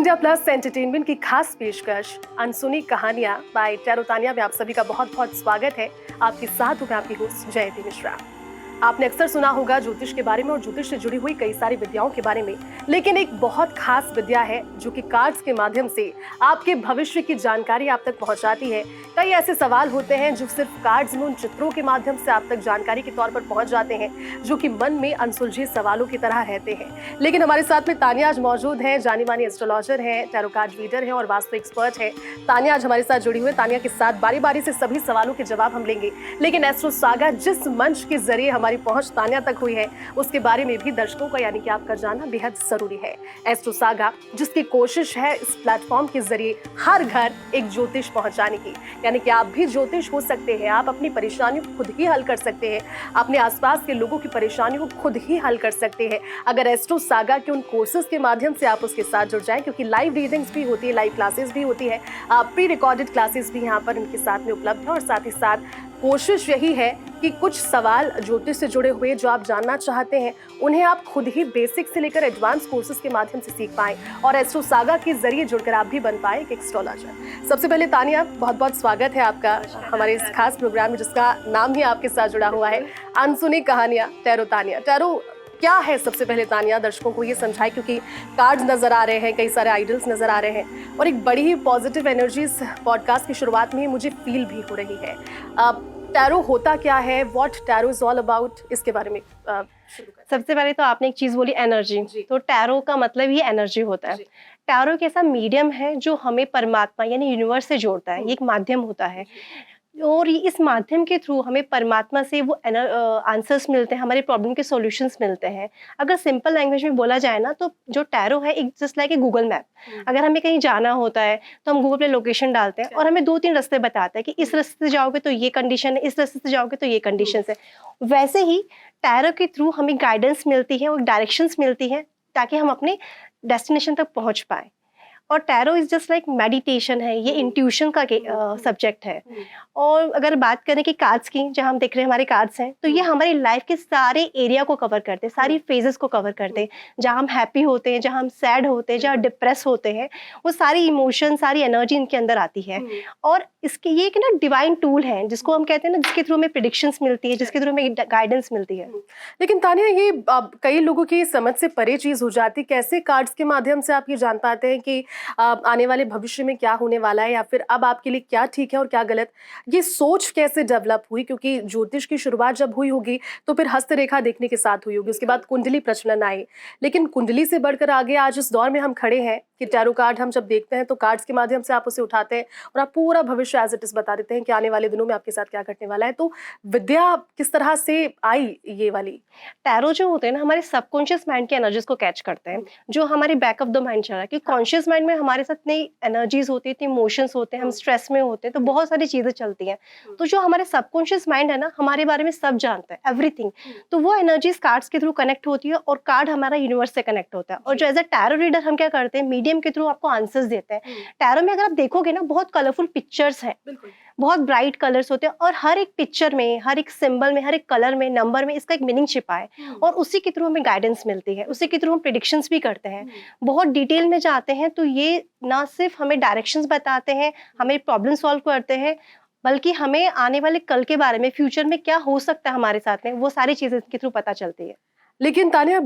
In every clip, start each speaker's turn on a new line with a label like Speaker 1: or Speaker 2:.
Speaker 1: India plus entertainment की खास पेशकश अनसुनी कहानियां बाय टैरो तानिया में आप सभी का बहुत बहुत स्वागत है। आपके साथ हूं मैं आपकी होस्ट जयती मिश्रा। आपने अक्सर सुना होगा ज्योतिष के बारे में और ज्योतिष से जुड़ी हुई कई सारी विद्याओं के बारे में, लेकिन एक बहुत खास विद्या है जो कि कार्ड्स के माध्यम से आपके भविष्य की जानकारी आप तक पहुंचाती है। कई ऐसे सवाल होते हैं जो सिर्फ कार्ड्स में उन चित्रों के माध्यम से आप तक जानकारी के तौर पर पहुंच जाते हैं, जो कि मन में अनसुलझे सवालों की तरह रहते हैं। लेकिन हमारे साथ में तानिया आज मौजूद है, जानी मानी एस्ट्रोलॉजर है, टैरो कार्ड रीडर है और वास्तु एक्सपर्ट है। तानिया आज हमारे साथ जुड़ी हुई है। तानिया के साथ बारी बारी से सभी सवालों के जवाब हम लेंगे, लेकिन एस्ट्रो सागा जिस मंच के जरिए हमारी पहुंच तानिया तक हुई है उसके बारे में भी दर्शकों का यानी कि आपका जानना बेहद जरूरी है। एस्ट्रो सागा जिसकी कोशिश है इस प्लेटफॉर्म के जरिए हर घर एक ज्योतिष पहुंचाने की, यानी कि आप भी ज्योतिष हो सकते हैं। आप अपनी परेशानियों को खुद ही हल कर सकते हैं, अपने आसपास के लोगों की परेशानियों को खुद ही हल कर सकते हैं अगर एस्ट्रो सागा के उन कोर्सेज के माध्यम से आप उसके साथ जुड़ जाएं, क्योंकि लाइव रीडिंग्स भी होती है, लाइव क्लासेस भी होती है, प्री रिकॉर्डेड क्लासेस भी यहाँ पर इनके साथ में उपलब्ध है। और साथ ही साथ कोशिश यही है कि कुछ सवाल ज्योतिष से जुड़े हुए जो आप जानना चाहते हैं उन्हें आप खुद ही बेसिक से लेकर एडवांस कोर्सेज के माध्यम से सीख पाएं और एस्ट्रो सागा के जरिए जुड़कर आप भी बन पाए एक एस्ट्रोलॉजर। सबसे पहले तानिया, बहुत बहुत स्वागत है आपका हमारे इस खास प्रोग्राम में जिसका नाम ही आपके साथ जुड़ा हुआ है, अनसुनी कहानियां टैरो तानिया। टैरो क्या है सबसे पहले तानिया दर्शकों को ये समझाए, क्योंकि कार्ड्स नजर आ रहे हैं, कई सारे आइडल्स नजर आ रहे हैं और एक बड़ी ही पॉजिटिव एनर्जी इस पॉडकास्ट की शुरुआत में ही मुझे फील भी हो रही है। टैरो होता क्या है, what tarot is all about, इसके बारे में शुरू करें।
Speaker 2: सबसे पहले तो आपने एक चीज बोली एनर्जी, तो टैरो का मतलब ही एनर्जी होता है। टैरो एक ऐसा मीडियम है जो हमें परमात्मा यानी यूनिवर्स से जोड़ता है। ये एक माध्यम होता है और इस माध्यम के थ्रू हमें परमात्मा से वो आंसर्स मिलते हैं, हमारे प्रॉब्लम के सॉल्यूशंस मिलते हैं। अगर सिंपल लैंग्वेज में बोला जाए ना तो जो टैरो है एक just like a Google map. अगर हमें कहीं जाना होता है तो हम गूगल पे लोकेशन डालते हैं और हमें 2-3 रास्ते बताता है कि इस रास्ते से जाओगे तो ये कंडीशन है, इस रास्ते से जाओगे तो ये कंडीशन है। वैसे ही टैरो के थ्रू हमें गाइडेंस मिलती है और डायरेक्शंस मिलती है ताकि हम अपने डेस्टिनेशन तक पहुंच पाए। और tarot is just like meditation है, ये इंट्यूशन का सब्जेक्ट है। और अगर बात करें कि कार्ड्स की, जहाँ हम देख रहे हैं हमारे कार्ड्स हैं, तो ये हमारी लाइफ के सारे एरिया को कवर करते हैं, सारी फेजेस को कवर करते हैं। जहाँ हम हैप्पी होते हैं, जहाँ हम सैड होते हैं, जहाँ डिप्रेस होते हैं, वो सारी इमोशन, सारी एनर्जी इनके अंदर आती है। और इसके ये एक ना डिवाइन टूल है जिसको हम कहते हैं ना, जिसके थ्रू हमें प्रिडिक्शंस मिलती है, जिसके थ्रू हमें गाइडेंस मिलती है।
Speaker 1: लेकिन तानिया ये कई लोगों की समझ से परे चीज हो जाती, कैसे कार्ड्स के माध्यम से आप ये जान पाते हैं कि आने वाले भविष्य में क्या होने वाला है या फिर अब आपके लिए क्या ठीक है और क्या गलत? ये सोच कैसे डेवलप हुई? क्योंकि ज्योतिष की शुरुआत जब हुई होगी तो फिर हस्तरेखा देखने के साथ हुई होगी, उसके बाद कुंडली प्रचलन आई, लेकिन कुंडली से बढ़कर आगे आज इस दौर में हम खड़े हैं कि टैरो कार्ड हम जब देखते हैं तो कार्ड्स के माध्यम से आप उसे उठाते हैं और आप पूरा भविष्य एज इट इज बता देते हैं कि आने वाले दिनों में आपके साथ क्या घटने वाला है। तो विद्या किस तरह से आई ये वाली?
Speaker 2: टैरो जो होते हैं ना, हमारे सबकॉन्शियस माइंड की एनर्जीज को कैच करते हैं, जो हमारे बैक ऑफ द माइंड चल रहा है। कि कॉन्शियस माइंड में हमारे साथ इतनी एनर्जीज होती है, इतने इमोशंस होते हैं, हम स्ट्रेस में होते हैं, तो बहुत सारी चीजें चलती हैं। तो जो हमारे सबकॉन्शियस माइंड है ना, हमारे बारे में सब जानता है, एवरीथिंग। तो वो एनर्जीज कार्ड्स के थ्रू कनेक्ट होती है और कार्ड हमारा यूनिवर्स से कनेक्ट होता है। और जो एज अ टैरो रीडर हम क्या करते हैं, मीडियम के थ्रू आपको आंसर्स देते हैं। टैरो में अगर आप देखोगे ना, बहुत कलरफुल पिक्चर्स हैं, बहुत ब्राइट कलर्स होते हैं और हर एक पिक्चर में, हर एक सिंबल में, हर एक कलर में, नंबर में इसका एक मीनिंग छिपा है। और उसी के थ्रू हमें गाइडेंस मिलती है, उसी के थ्रू हम प्रेडिक्शंस भी करते हैं। बहुत डिटेल में जाते हैं तो ये ना सिर्फ हमें डायरेक्शंस बताते हैं, हमें प्रॉब्लम सॉल्व करते हैं, बल्कि हमें आने वाले कल के बारे में, फ्यूचर में क्या हो सकता है हमारे साथ में, वो सारी चीजें इसके थ्रू पता चलती है।
Speaker 1: लेकिन तानिया,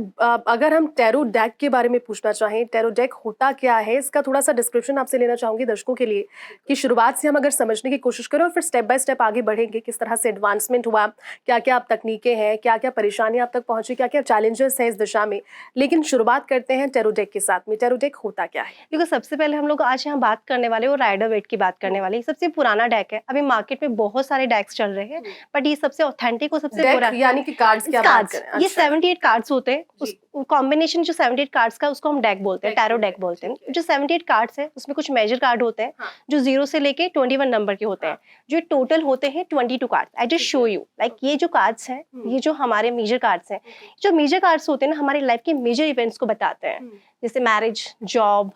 Speaker 1: अगर हम टैरो डेक के बारे में पूछना चाहें, टैरो डेक होता क्या है, इसका थोड़ा सा डिस्क्रिप्शन आपसे लेना चाहूंगी दर्शकों के लिए, कि शुरुआत से हम अगर समझने की कोशिश करें और फिर स्टेप बाय स्टेप आगे बढ़ेंगे, किस तरह से एडवांसमेंट हुआ, क्या क्या आप तकनीकें हैं, क्या क्या परेशानियां आप तक पहुंची, क्या क्या चैलेंजेस हैं इस दिशा में। लेकिन शुरुआत करते हैं टैरो डेक के साथ में। टैरो डेक होता क्या है?
Speaker 2: देखो, सबसे पहले हम लोग आज यहाँ बात करने वाले वो राइडर वेट की बात करने वाले। सबसे पुराना डेक है, अभी मार्केट में बहुत सारे डेक्स चल रहे हैं, बट ये सबसे ऑथेंटिक और सबसे पुराना,
Speaker 1: यानी कि कार्ड्स क्या बात करें?
Speaker 2: ये 78 कार्ड्स होते हैं। उस कॉम्बिनेशन जो 78 कार्ड्स का, उसको हम डेक बोलते हैं, टैरो डेक बोलते हैं। जो 78 कार्ड्स है उसमें कुछ मेजर कार्ड होते हैं जो 0 से लेके 21 नंबर के होते हैं, जो टोटल होते हैं 22 cards. I just show you, like ये जो कार्ड्स हैं, ये जो हमारे मेजर कार्ड्स हैं, जो मेजर कार्ड्स होते हैं ना, हमारी लाइफ के मेजर इवेंट्स को बताते हैं, जैसे मैरिज, जॉब,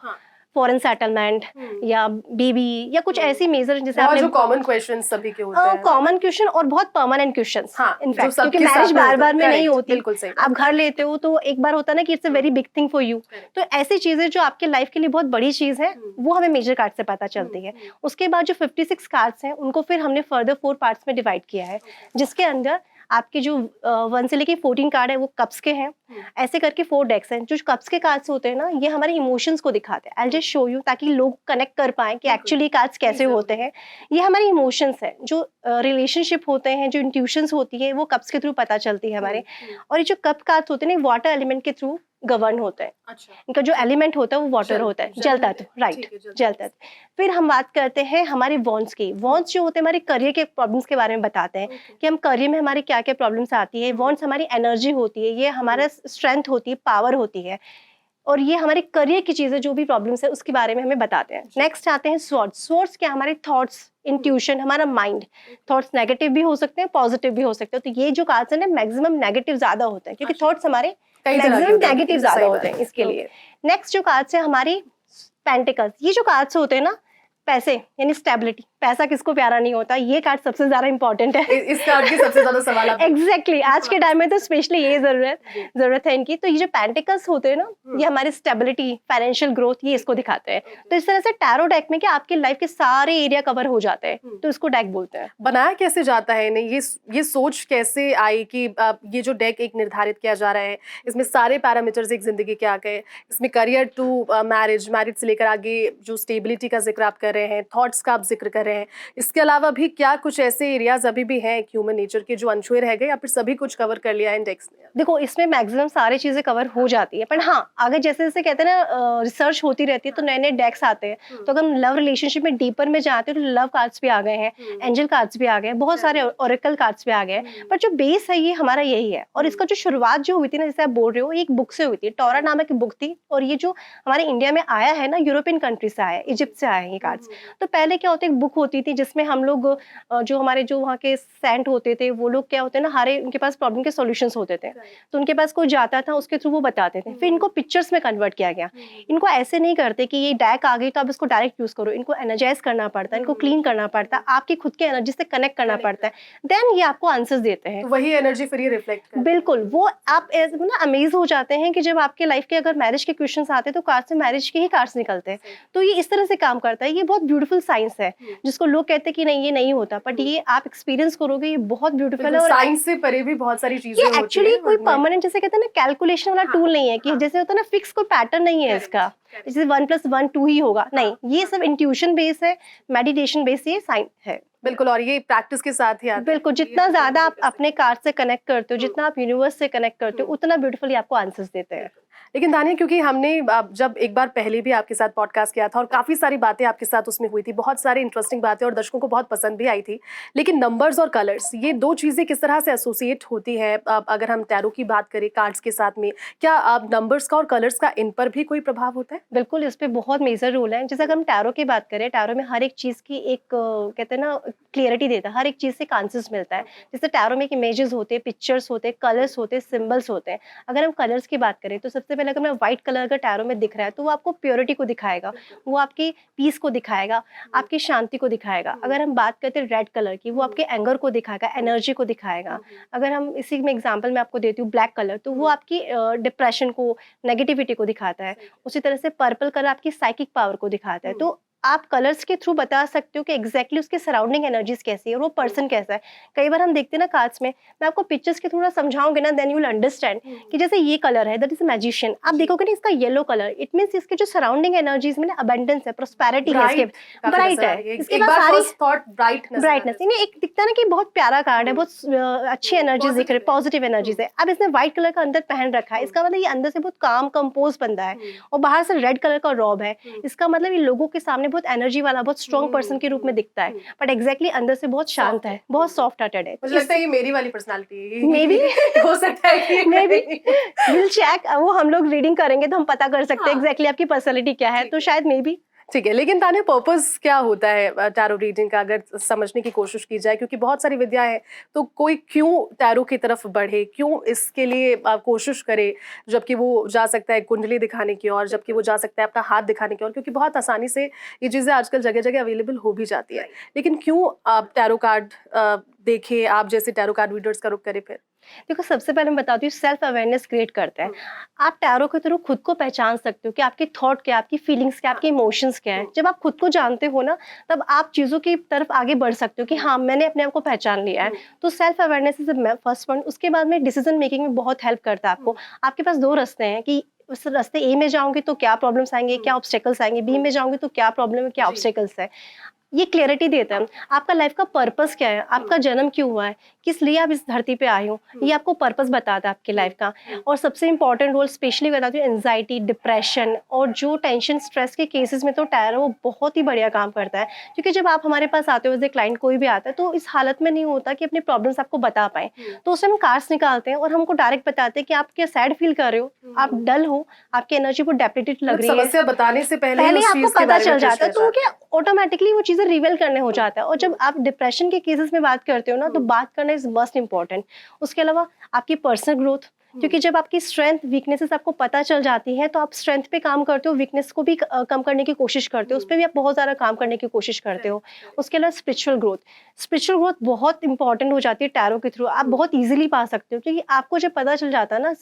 Speaker 2: फॉरेन सेटलमेंट या बीबी या कुछ ऐसी मेजर जैसे
Speaker 1: और
Speaker 2: आपने
Speaker 1: जो कॉमन क्वेश्चन सभी के होते हैं,
Speaker 2: कॉमन क्वेश्चन और बहुत परमानेंट क्वेश्चंस।
Speaker 1: हाँ,
Speaker 2: इनफैक्ट
Speaker 1: जो
Speaker 2: क्योंकि
Speaker 1: सबके
Speaker 2: मैरिज
Speaker 1: साथ में
Speaker 2: बार
Speaker 1: होते
Speaker 2: बार
Speaker 1: हैं।
Speaker 2: में नहीं
Speaker 1: Correct,
Speaker 2: होती,
Speaker 1: बिल्कुल सही
Speaker 2: आप घर लेते हो तो एक बार होता है ना कि it's a very big thing for you, तो ऐसी चीजें जो आपके लाइफ के लिए बहुत बड़ी चीज है वो हमें मेजर कार्ड से पता चलती है। उसके बाद जो 56 कार्ड्स हैं उनको फिर हमने फर्दर 4 पार्ट्स में डिवाइड किया है, जिसके अंदर आपके जो 1 से लेके 14 कार्ड है वो कप्स के हैं। ऐसे करके 4 डेक्स हैं। जो कप्स के कार्ड्स होते हैं ना, ये हमारे इमोशंस को दिखाते हैं। आई जस्ट शो यू ताकि लोग कनेक्ट कर पाएं कि एक्चुअली कार्ड्स कैसे होते हैं। ये हमारे इमोशंस हैं, जो रिलेशनशिप होते हैं, जो इंट्यूशंस होती है वो कप्स के थ्रू पता चलती है हमारे। और ये जो कप कार्ड्स होते हैं वाटर एलिमेंट के थ्रू गवर्न होते हैं।
Speaker 1: अच्छा,
Speaker 2: इनका जो एलिमेंट होता है वो वाटर होता है, जल तत्व, राइट, जल तत्व। फिर हम बात करते हैं हमारे वॉन्ट्स की। वॉन्ट्स जो होते हैं हमारे करियर के प्रॉब्लम्स के बारे में बताते हैं कि हम करियर में हमारे क्या क्या प्रॉब्लम्स आती है। वॉन्ट्स हमारी एनर्जी होती है, ये हमारा स्ट्रेंथ होती है, पावर होती है, और ये हमारे करियर की चीजें जो भी प्रॉब्लम्स है उसके बारे में हमें बताते हैं। नेक्स्ट आते हैं स्वॉर्ड्स। स्वॉर्ड्स क्या, हमारे थॉट्स, इंट्यूशन, हमारा माइंड। थॉट्स नेगेटिव भी हो सकते हैं, पॉजिटिव भी हो सकते हैं। तो ये जो कार्ड्स है ना, मैक्सिमम नेगेटिव ज्यादा होते हैं, क्योंकि थॉट्स हमारे मैक्सिमम नेगेटिव ज्यादा होते हैं इसके लिए। नेक्स्ट जो कार्ड्स है हमारी पेंटिकल्स। ये जो कार्ड्स होते हैं ना, पैसे यानी स्टेबिलिटी, पैसा किसको प्यारा नहीं होता, ये कार्ड सबसे ज्यादा इंपॉर्टेंट है।
Speaker 1: इस कार्ड की सबसे ज्यादा सवाल आप
Speaker 2: एग्जैक्टली आज के टाइम में तो स्पेशली ये जरूरत है इनकी। तो ये जो पेंटिकल्स होते हैं ना, ये हमारी स्टेबिलिटी, फाइनेंशियल ग्रोथ, ये इसको दिखाते हैं। तो इस तरह से टैरो डेक में क्या आपके लाइफ के सारे एरिया कवर हो जाते हैं, तो इसको डेक बोलते हैं।
Speaker 1: बनाया कैसे जाता है इन्हें, ये सोच कैसे आई कि ये जो डेक एक निर्धारित किया जा रहा है, इसमें सारे पैरामीटर्स एक जिंदगी के आ गए, इसमें करियर टू मैरिज, मैरिज से लेकर आगे जो स्टेबिलिटी का जिक्र आप कर रहे हैं, थॉट्स का आप जिक्र कर रहे हैं, इसके अलावा भी क्या कुछ ऐसे एरियाज अभी भी हैं ह्यूमन नेचर के जो अनछुए रह गए, या फिर सभी कुछ कवर कर लिया है इंडेक्स ने?
Speaker 2: देखो, इसमें मैक्सिमम सारी चीजें कवर हो जाती है, पर हाँ, अगर जैसे जैसे कहते हैं ना रिसर्च होती रहती है तो नए नए डेक्स आते हैं। तो अगर हम लव रिलेशनशिप में डीपर में जाते हैं तो लव कार्ड्स भी आ गए हैं, एंजल कार्ड्स भी आ गए हैं, बहुत सारे ओरेकल कार्ड्स भी आ गए हैं। पर जो बेस है ये हमारा यही है। और इसका जो शुरुआत जो हुई थी ना, जैसे आप बोल रहे हो, एक बुक से हुई थी, टोरा नामक की बुक थी। और ये जो हमारे इंडिया में आया है ना, यूरोपियन कंट्री से आया है, इजिप्ट से आया है ये कार्ड्स। तो पहले क्या होता है, एक बुक होती थी जिसमें हम लोग जो हमारे जो वहाँ के सेंट होते थे, वो लोग क्या होते हैं ना, हरे उनके पास प्रॉब्लम के सॉल्यूशंस होते थे, तो उनके पास कोई जाता था, उसके थ्रू वो बताते थे। फिर इनको पिक्चर्स में कन्वर्ट किया गया। इनको ऐसे नहीं करते कि ये डेक आ गई तो आप इसको डायरेक्ट यूज करो, इनको एनर्जाइज करना पड़ता है, इनको क्लीन करना पड़ता है, आपकी खुद की एनर्जी से कनेक्ट करना पड़ता है, देन ये आपको आंसर्स देते हैं।
Speaker 1: तो वही एनर्जी फिर ये रिफ्लेक्ट करता है।
Speaker 2: बिल्कुल, वो आप ना अमेज हो जाते हैं कि जब आपके लाइफ के अगर मैरिज के क्वेश्चंस आते हैं तो कार्ड से मैरिज के ही कार्ड्स निकलते हैं। तो ये इस तरह से काम करता है। ये बहुत ब्यूटीफुल साइंस है, जिसको लोग कहते हैं कि नहीं ये नहीं होता, बट ये आप एक्सपीरियंस करोगे, ये बहुत ब्यूटीफुल है। और
Speaker 1: साइंस से परे भी बहुत सारी चीजें
Speaker 2: ये
Speaker 1: होती
Speaker 2: एक्चुअली
Speaker 1: हैं
Speaker 2: कोई
Speaker 1: उनमें।
Speaker 2: परमानेंट, जैसे कहते हैं ना, कैलकुलेशन वाला टूल नहीं है कि जैसे होता है ना फिक्स कोई पैटर्न नहीं है इसका, जैसे 1+1 2 ही होगा, नहीं, ये सब इंट्यूशन बेस है, मेडिटेशन बेस, ये साइंस है।
Speaker 1: बिल्कुल, और ये प्रैक्टिस के साथ ही आता है।
Speaker 2: बिल्कुल, जितना ज्यादा आप अपने कार्ड से कनेक्ट करते हो, जितना आप यूनिवर्स से कनेक्ट करते हो, उतना ब्यूटीफुली आपको आंसर्स देते हैं।
Speaker 1: लेकिन दानिया, क्योंकि हमने जब एक बार पहले भी आपके साथ पॉडकास्ट किया था और काफ़ी सारी बातें आपके साथ उसमें हुई थी, बहुत सारी इंटरेस्टिंग बातें और दर्शकों को बहुत पसंद भी आई थी, लेकिन नंबर्स और कलर्स, ये दो चीज़ें किस तरह से एसोसिएट होती है? अगर हम टैरो की बात करें कार्ड्स के साथ में, क्या नंबर्स का और कलर्स का इन पर भी कोई प्रभाव होता है?
Speaker 2: बिल्कुल, इस पे बहुत मेजर रोल है। जैसे अगर हम टैरो की बात करें, टैरो में हर एक चीज़ की एक कहते हैं ना क्लियरिटी देता है, हर एक चीज़ से आंसर्स मिलता है। जैसे टैरो में एक इमेजेस होते हैं, पिक्चर्स होते हैं, कलर्स होते हैं, सिंबल्स होते हैं। अगर हम कलर्स की बात करें तो सबसे पहले अगर मैं व्हाइट कलर अगर टैरो में दिख रहा है तो वो आपको प्योरिटी को दिखाएगा, वो आपकी पीस को दिखाएगा, आपकी शांति को दिखाएगा। अगर हम बात करते हैं रेड कलर की, वो आपके एंगर को दिखाएगा, एनर्जी को दिखाएगा। अगर हम इसी में एग्जांपल में आपको देती हूँ ब्लैक कलर, तो वो आपकी डिप्रेशन को, नेगेटिविटी को दिखाता है। उसी तरह से पर्पल कलर आपकी साइकिक पावर को दिखाता है। तो आप कलर्स के थ्रू बता सकते हो कि एग्जैक्टली उसके सराउंडिंग एनर्जीज कैसी है और वो पर्सन कैसा है। कई बार हम देखते हैं ना कार्ड्स में, मैं आपको पिक्चर्स के थोड़ा समझाऊंगी ना, देन यू विल अंडरस्टैंड कि जैसे ये कलर है, दैट इज अ मैजिशियन। आप देखोगे ना इसका येलो कलर, इट मींस इसके जो सराउंडिंग एनर्जीज में ना अबंडेंस है, प्रोस्पेरिटी है, इसके ब्राइट है, इसके बाद सारी ब्राइटनेस। इन्हें एक दिखता है ना कि बहुत प्यारा कार्ड है, बहुत अच्छी एनर्जीज दिख रही है, पॉजिटिव एनर्जीज है। अब इसने व्हाइट कलर का अंदर पहन रखा है, इसका मतलब ये अंदर से बहुत काम कंपोज बंदा है, और बाहर से रेड कलर का रॉब है। इसका मतलब ये लोगों के सामने बहुत एनर्जी वाला, बहुत स्ट्रॉन्ग पर्सन के रूप में दिखता है, बट एग्जैक्टली अंदर से बहुत शांत है, बहुत सॉफ्ट हार्टेड है।
Speaker 1: मुझे लगता है ये मेरी वाली पर्सनालिटी है।
Speaker 2: मे बी
Speaker 1: हो सकता है कि
Speaker 2: मे बी विल चेक, वो हम लोग रीडिंग करेंगे तो हम पता कर सकते हैं एग्जैक्टली आपकी पर्सनालिटी क्या है, तो शायद मे बी।
Speaker 1: ठीक है, लेकिन तान्या पर्पस क्या होता है टैरो रीडिंग का, अगर समझने की कोशिश की जाए, क्योंकि बहुत सारी विद्या है, तो कोई क्यों टैरो की तरफ बढ़े, क्यों इसके लिए कोशिश करे, जबकि वो जा सकता है कुंडली दिखाने की ओर, जबकि वो जा सकता है अपना हाथ दिखाने की ओर, क्योंकि बहुत आसानी से ये चीज़ें आजकल जगह जगह अवेलेबल हो भी जाती है। लेकिन क्यों आप टैरो कार्ड देखे, आप जैसे टैरो कार्ड रीडर्स का रुख करें फिर?
Speaker 2: देखो, सबसे पहले मैं बताती हूँ, सेल्फ अवेयरनेस क्रिएट करता है। आप टैरो के थ्रू खुद को पहचान सकते हो कि आपके थॉट क्या है, आपकी फीलिंग्स क्या है, आपके इमोशंस क्या है। जब आप खुद को जानते हो ना, तब आप चीज़ों की तरफ आगे बढ़ सकते हो कि हाँ, मैंने अपने आप को पहचान लिया है। तो self awareness is first point. उसके बाद में डिसीजन मेकिंग में बहुत हेल्प करता है आपको। आपके पास दो रास्ते हैं कि उस रास्ते ए में जाऊंगी तो क्या प्रॉब्लम्स आएंगे, क्या ऑब्स्टेकल्स आएंगे, बी में जाऊंगी तो क्या प्रॉब्लम है, क्या ऑब्स्टेकल्स है। ये क्लैरिटी देता है। आपका लाइफ का पर्पस क्या है, आपका जन्म क्यों हुआ है, किस लिए आप इस धरती पे आए हो, ये आपको पर्पस बताता है आपकी लाइफ का। और सबसे इंपॉर्टेंट रोल स्पेशली बताती हूँ, एंजाइटी, डिप्रेशन और जो टेंशन, स्ट्रेस के केसेस में तो टैरो बहुत ही बढ़िया काम करता है। क्योंकि जब आप हमारे पास आते हो, एज ए क्लाइंट कोई भी आता है, तो इस हालत में नहीं होता कि अपनी प्रॉब्लम्स आपको बता पाए। तो उससे हम कार्ड्स निकालते हैं और हमको डायरेक्ट बताते हैं कि आप क्या सैड फील कर रहे हो, आप डल हो, आपकी एनर्जी को डेप्लीटेड लग रही है।
Speaker 1: समस्या बताने से पहले
Speaker 2: आपको पता चल जाता है, तो क्या ऑटोमेटिकली वो चीजें रिवील करने हो जाता है। और जब आप डिप्रेशन के केसेस में बात करते हो ना, तो बात करना इज मस्ट इम्पॉर्टेंट। उसके अलावा आपकी पर्सनल ग्रोथ, क्योंकि जब आपकी स्ट्रेंथ वीकनेसेस आपको पता चल जाती है, तो आप स्ट्रेंथ पे काम करते हो, वीकनेस को भी कम करने की कोशिश करते हो, उस पर भी आप बहुत ज़्यादा काम करने की कोशिश करते हो। उसके अलावा स्पिरिचुअल ग्रोथ बहुत इंपॉर्टेंट हो जाती है टैरो के थ्रू। आप बहुत ईजिली पा सकते हो, क्योंकि आपको जब पता चल जाता है ना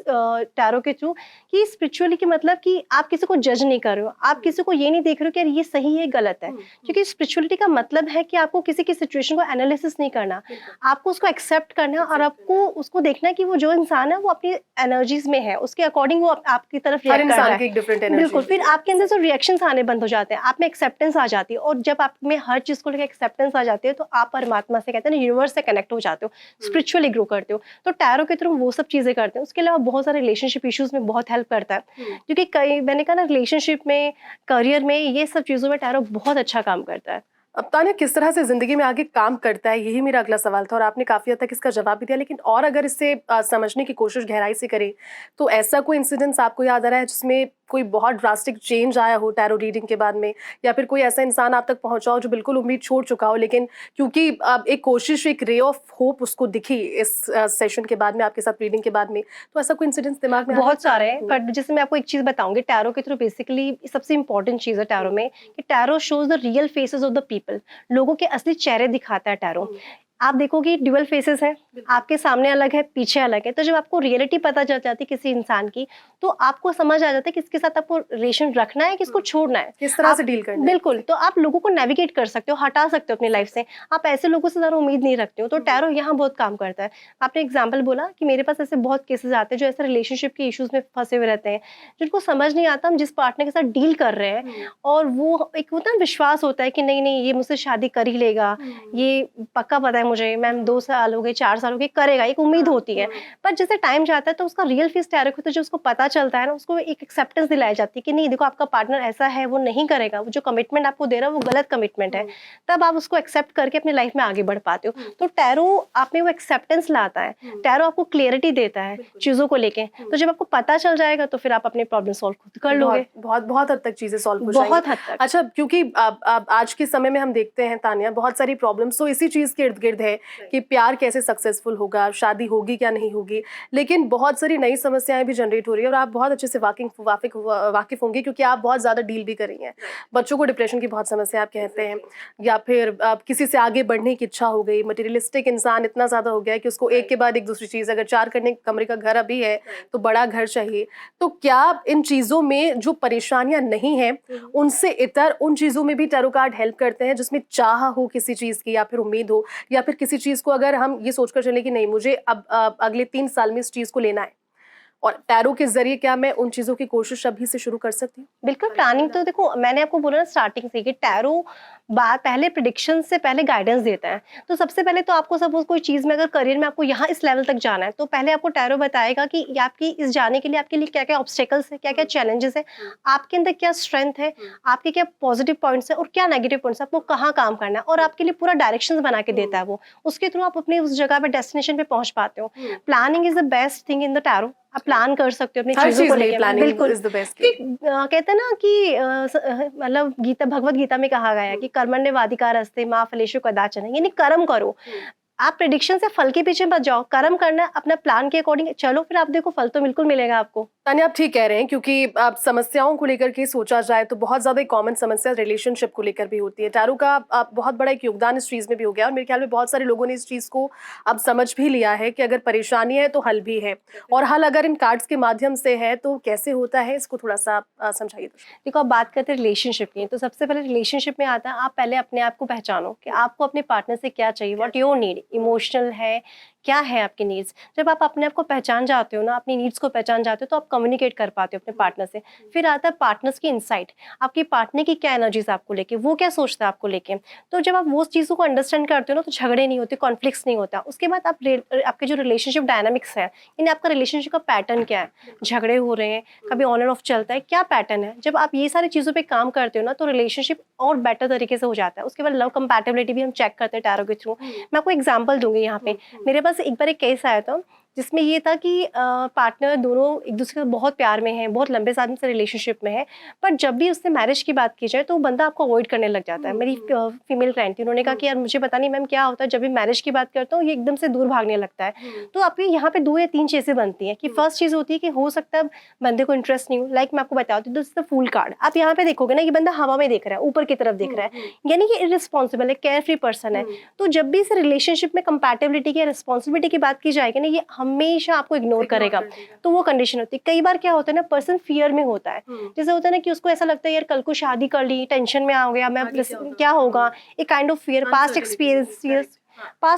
Speaker 2: टैरो के थ्रू कि स्पिरिचुअली की मतलब कि आप किसी को जज नहीं कर रहे हो, आप किसी को ये नहीं देख रहे हो कि यार ये सही है गलत है। क्योंकि स्पिरिचुअलिटी का मतलब है कि आपको किसी की सिचुएशन को एनालिसिस नहीं करना, आपको उसको एक्सेप्ट करना और आपको उसको देखना कि वो जो इंसान है वो अपनी एनर्जीज में है, उसके अकॉर्डिंग वो आपकी तरफ रिएक्ट कर रहा है। बिल्कुल, फिर आपके अंदर जो रिएक्शंस आने बंद हो जाते हैं, आप में एक्सेप्टेंस आ जाती है। और जब आप में हर चीज को लेकर एक्सेप्टेंस आ जाती है, तो आप परमात्मा से, कहते हैं ना, यूनिवर्स से कनेक्ट हो जाते हो, स्पिरिचुअली ग्रो करते हो। तो टैरो के थ्रू वो सब चीजें करते हैं। उसके अलावा बहुत सारे रिलेशनशिप इश्यूज में बहुत हेल्प करता है, क्योंकि कई, मैंने कहा ना, रिलेशनशिप में, करियर में, ये सब चीजों में टैरो बहुत अच्छा काम करता है।
Speaker 1: अब तान्या, किस तरह से जिंदगी में आगे काम करता है, यही मेरा अगला सवाल था, और आपने काफी हद तक इसका जवाब भी दिया। लेकिन और अगर इससे समझने की कोशिश गहराई से करें, तो ऐसा कोई इंसिडेंस आपको याद आ रहा है जिसमें कोई बहुत ड्रास्टिक चेंज आया हो टैरो रीडिंग के बाद में, या फिर कोई ऐसा इंसान आप तक पहुंचा हो जो बिल्कुल उम्मीद छोड़ चुका हो, लेकिन क्योंकि एक कोशिश, एक रे ऑफ होप उसको दिखी इस सेशन के बाद में, आपके साथ रीडिंग के बाद में, तो ऐसा कोई इंसिडेंस दिमाग में?
Speaker 2: बहुत सारे हैं, बट जैसे मैं आपको एक चीज बताऊंगी टैरो के थ्रू। बेसिकली सबसे इंपॉर्टेंट चीज है टैरो में कि tarot shows the real faces of the people. लोगों के असली चेहरे दिखाता है टैरो। आप देखोगे ड्यूअल फेसेस हैं, आपके सामने अलग है, पीछे अलग है। तो जब आपको रियलिटी पता चल जाती है किसी इंसान की, तो आपको समझ आ जाता है कि किसके साथ आपको रिलेशन रखना है, किसको छोड़ना है,
Speaker 1: किस तरह से डील करना है।
Speaker 2: बिल्कुल, तो आप लोगों को नेविगेट कर सकते हो, हटा सकते हो अपनी लाइफ से। आप ऐसे लोगों से ज़्यादा उम्मीद नहीं रखते हो, तो टैरो यहाँ बहुत काम करता है। आपने एग्जाम्पल बोला कि मेरे पास ऐसे बहुत केसेस आते हैं जो ऐसे रिलेशनशिप के इश्यूज में फंसे हुए रहते हैं, जिनको समझ नहीं आता हम जिस पार्टनर के साथ डील कर रहे हैं, और वो एक होता है विश्वास होता है कि नहीं नहीं, ये मुझसे शादी कर ही लेगा, ये पक्का पता है मुझे, मैम 2 साल हो गए, 4 साल हो गए, करेगा, एक उम्मीद होती है। पर जैसे टाइम जाता है, तो उसका रियल फेस टैरो होता है, जो उसको पता चलता है ना, उसको एक एक्सेप्टेंस दिलाई जाती है कि नहीं देखो, आपका पार्टनर ऐसा है, वो नहीं करेगा, वो जो कमिटमेंट आपको दे रहा है वो गलत कमिटमेंट है। तब आप उसको एक्सेप्ट करके अपनी लाइफ में आगे बढ़ पाते हो। तो टैरो आप में वो एक्सेप्टेंस लाता है, टैरो आपको क्लियरिटी देता है चीजों को लेके। तो जब आपको पता चल जाएगा, तो फिर आप अपने प्रॉब्लम सॉल्व खुद कर लोगे।
Speaker 1: बहुत हद तक चीजें सॉल्व हो जाएंगी,
Speaker 2: बहुत हद तक।
Speaker 1: अच्छा, क्योंकि आज के समय में हम देखते हैं तान्या, बहुत सारी प्रॉब्लम्स तो इसी चीज के इर्द गिर्द है कि प्यार कैसे सक्सेसफुल होगा, शादी होगी क्या नहीं होगी। लेकिन बहुत सारी नई समस्याएं भी जनरेट हो रही है, और आप बहुत अच्छे से वाकिफ होंगे, क्योंकि आप बहुत ज़्यादा डील भी कर रही हैं। बच्चों को डिप्रेशन की बहुत समस्या आप कहते हैं, या फिर किसी से आगे बढ़ने की इच्छा हो गई, मटेरियलिस्टिक इंसान इतना ज़्यादा हो गया है कि उसको एक के बाद एक दूसरी चीज़, अगर 4 कमरे का घर अभी है तो बड़ा घर चाहिए। तो क्या इन चीज़ों में जो परेशानियां नहीं हैं, उनसे इतर उन चीज़ों में भी टैरो कार्ड हेल्प करते हैं, जिसमें चाह हो किसी चीज़ की, या फिर उम्मीद हो, या फिर किसी चीज़ को अगर हम ये सोचकर चले कि नहीं, मुझे अब अगले 3 साल में इस चीज़ को लेना है, और टैरो के जरिए क्या मैं उन चीज़ों की कोशिश अभी से शुरू कर सकती हूँ?
Speaker 2: बिल्कुल, प्लानिंग तो देखो, मैंने आपको बोला ना स्टार्टिंग से कि टैरो पहले प्रिडिक्शन से पहले गाइडेंस देता है। तो सबसे पहले तो आपको सपोज कोई चीज़ में अगर करियर में आपको यहाँ इस लेवल तक जाना है, तो पहले आपको टैरो बताएगा कि ये आपकी इस जाने के लिए आपके लिए क्या-क्या ऑब्स्टेकल्स है, क्या-क्या चैलेंजेस है, आपके अंदर क्या स्ट्रेंथ है, आपके क्या पॉजिटिव पॉइंट्स है और क्या नेगेटिव पॉइंट्स है, आपको कहाँ काम करना है, और आपके लिए पूरा डायरेक्शंस बना के देता है वो। उसके थ्रू आप अपनी उस जगह पे डेस्टिनेशन पे पहुँच पाते हो। Planning is the best thing in the tarot. आप प्लान कर सकते हो अपनी
Speaker 1: हर
Speaker 2: चीज़ों
Speaker 1: चीज
Speaker 2: को
Speaker 1: में
Speaker 2: लेके।
Speaker 1: प्लानिंग
Speaker 2: बिल्कुल।
Speaker 1: Is the best.
Speaker 2: कहते हैं ना कि मतलब भगवत गीता में कहा गया है कि कर्मण्येवाधिकारस्ते मा फलेषु कदाचन, यानी कर्म करो। आप प्रेडिक्शन से फल के पीछे मत जाओ, कर्म करना है, अपना प्लान के अकॉर्डिंग चलो, फिर आप देखो फल तो बिल्कुल मिलेगा आपको।
Speaker 1: तान्या, आप ठीक कह रहे हैं, क्योंकि आप समस्याओं को लेकर के सोचा जाए तो बहुत ज्यादा कॉमन समस्या रिलेशनशिप को लेकर भी होती है। टैरो का आप बहुत बड़ा एक योगदान इस चीज में भी हो गया, और मेरे ख्याल में बहुत सारे लोगों ने इस चीज को अब समझ भी लिया है कि अगर परेशानी है तो हल भी है, और हल अगर इन कार्ड्स के माध्यम से है तो कैसे होता है, इसको थोड़ा सा आप समझाइए।
Speaker 2: देखो, आप बात करते हैं रिलेशनशिप की, तो सबसे पहले रिलेशनशिप में आता है आप पहले अपने आप को पहचानो कि आपको अपने पार्टनर से क्या चाहिए, व्हाट योर नीड, इमोशनल है, क्या है आपकी नीड्स। जब आप अपने आप को पहचान जाते हो ना, अपनी नीड्स को पहचान जाते हो, तो आप कम्युनिकेट कर पाते हो अपने पार्टनर से। फिर आता है पार्टनर्स की इंसाइट, आपकी पार्टनर की क्या एनर्जीज आपको लेके, वो क्या सोचता है आपको लेके। तो जब आप वो चीज़ों को अंडरस्टैंड करते हो ना, तो झगड़े नहीं होते, कॉन्फ्लिक्ट्स नहीं होता। उसके बाद आपके जो रिलेशनशिप डायनामिक्स है, यानी आपका रिलेशनशिप का पैटर्न क्या है, झगड़े हो रहे हैं, कभी ऑन एंड ऑफ चलता है, क्या पैटर्न है। जब आप ये सारी चीज़ों पे काम करते हो ना, तो रिलेशनशिप और बेटर तरीके से हो जाता है। उसके बाद लव कंपैटिबिलिटी भी हम चेक करते हैं टैरो के थ्रू। मैं आपको एग्जांपल दूंगी यहाँ पे। मेरे पास एक बार एक केस आया था जिसमें ये था कि पार्टनर दोनों एक दूसरे से बहुत प्यार में हैं, बहुत लंबे समय से रिलेशनशिप में है, पर जब भी उससे मैरिज की बात की जाए तो वो बंदा आपको अवॉइड करने लग जाता है। मेरी फीमेल क्लाइंट थी, उन्होंने कहा कि यार मुझे पता नहीं मैम क्या होता है, जब भी मैरिज की बात करता हूँ ये एकदम से दूर भागने लगता है। तो आपकी यहाँ पे 2 या 3 चीज़ें बनती हैं कि फर्स्ट चीज़ होती है कि हो सकता है बंदे को इंटरेस्ट नहीं हो। लाइक मैं आपको बताती हूँ, this is the fool card. आप यहाँ पे देखोगे ना, ये बंदा हवा में देख रहा है, ऊपर की तरफ देख रहा है, यानी कि इररिस्पॉन्सिबल है, केयर फ्री पर्सन है। तो जब भी इस रिलेशनशिप में कंपैटिबिलिटी की, रिस्पॉन्सिबिलिटी की बात की जाएगी ना, ये हमेशा आपको इग्नोर करेगा। तो वो कंडीशन होती है। कई बार क्या होता है ना, पर्सन फियर में होता है, जैसे होता है ना कि उसको ऐसा लगता है यार कल को शादी कर ली, टेंशन में आ गया मैं, क्या होगा, एक काइंड ऑफ फियर। पास्ट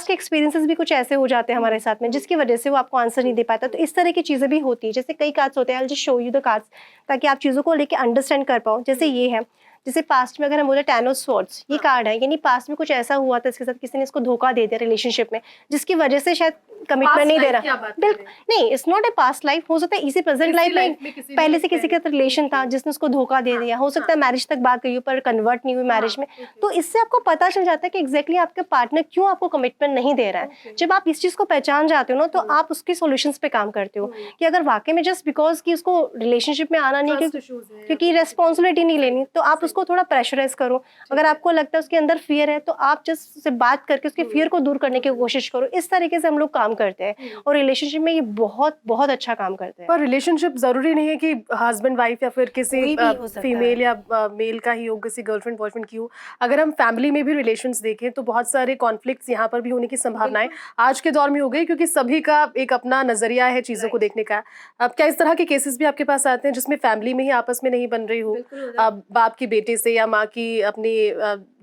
Speaker 2: के एक्सपीरियंसेस भी कुछ ऐसे हो जाते हैं हमारे साथ में, जिसकी वजह से वो आपको आंसर नहीं दे पाता। तो इस तरह की चीजें भी होती है। जैसे कई कार्ड्स होते हैं, I just show you the cards, ताकि आप चीजों को लेके अंडरस्टैंड कर पाओ। जैसे ये है, जैसे पास्ट में अगर हम बोले 10 ऑफ स्वॉर्ड्स, ये कार्ड है, यानी पास्ट में कुछ ऐसा हुआ था इसके साथ, किसी ने इसको धोखा दे दिया रिलेशनशिप में, जिसकी वजह से शायद कमिटमेंट नहीं दे रहा। बिल्कुल नहीं, it's not a past life, हो सकता है इसी प्रेजेंट लाइफ में पहले से किसी के साथ रिलेशन था जिसने उसको धोखा दे दिया। हो सकता है मैरिज तक बात गई पर कन्वर्ट नहीं हुई मैरिज में। तो इससे आपको पता चल जाता है कि एग्जैक्टली आपके पार्टनर क्यों आपको कमिटमेंट नहीं दे रहा है। जब आप इस चीज को पहचान जाते हो ना, तो आप उसके सॉल्यूशंस पे काम करते हो कि अगर वाकई में जस्ट बिकॉज कि उसको रिलेशनशिप में आना नहीं, क्योंकि रेस्पॉन्सिबिलिटी नहीं लेनी, तो आप उसको थोड़ा प्रेशराइज करो। अगर आपको लगता है उसके अंदर फियर है, तो आप जस्ट उससे बात करके उसके फियर को दूर करने की कोशिश करो। इस तरीके से हम लोग काम करते हैं, और रिलेशनशिप में ये बहुत बहुत अच्छा काम करते हैं।
Speaker 1: पर रिलेशनशिप जरूरी नहीं है कि हस्बैंड वाइफ या फिर किसी फीमेल या मेल का ही हो, किसी गर्लफ्रेंड बॉयफ्रेंड की हो। अगर हम फैमिली में भी रिलेशंस देखें तो बहुत सारे कॉन्फ्लिक्ट्स यहाँ पर भी होने की संभावनाएं आज के दौर में हो गई, क्योंकि सभी का एक अपना नजरिया है चीजों को देखने का। अब क्या इस तरह के केसेस भी आपके पास आते हैं जिसमें फैमिली में ही आपस में नहीं बन रही हो, बाप की बेटे से या माँ की अपने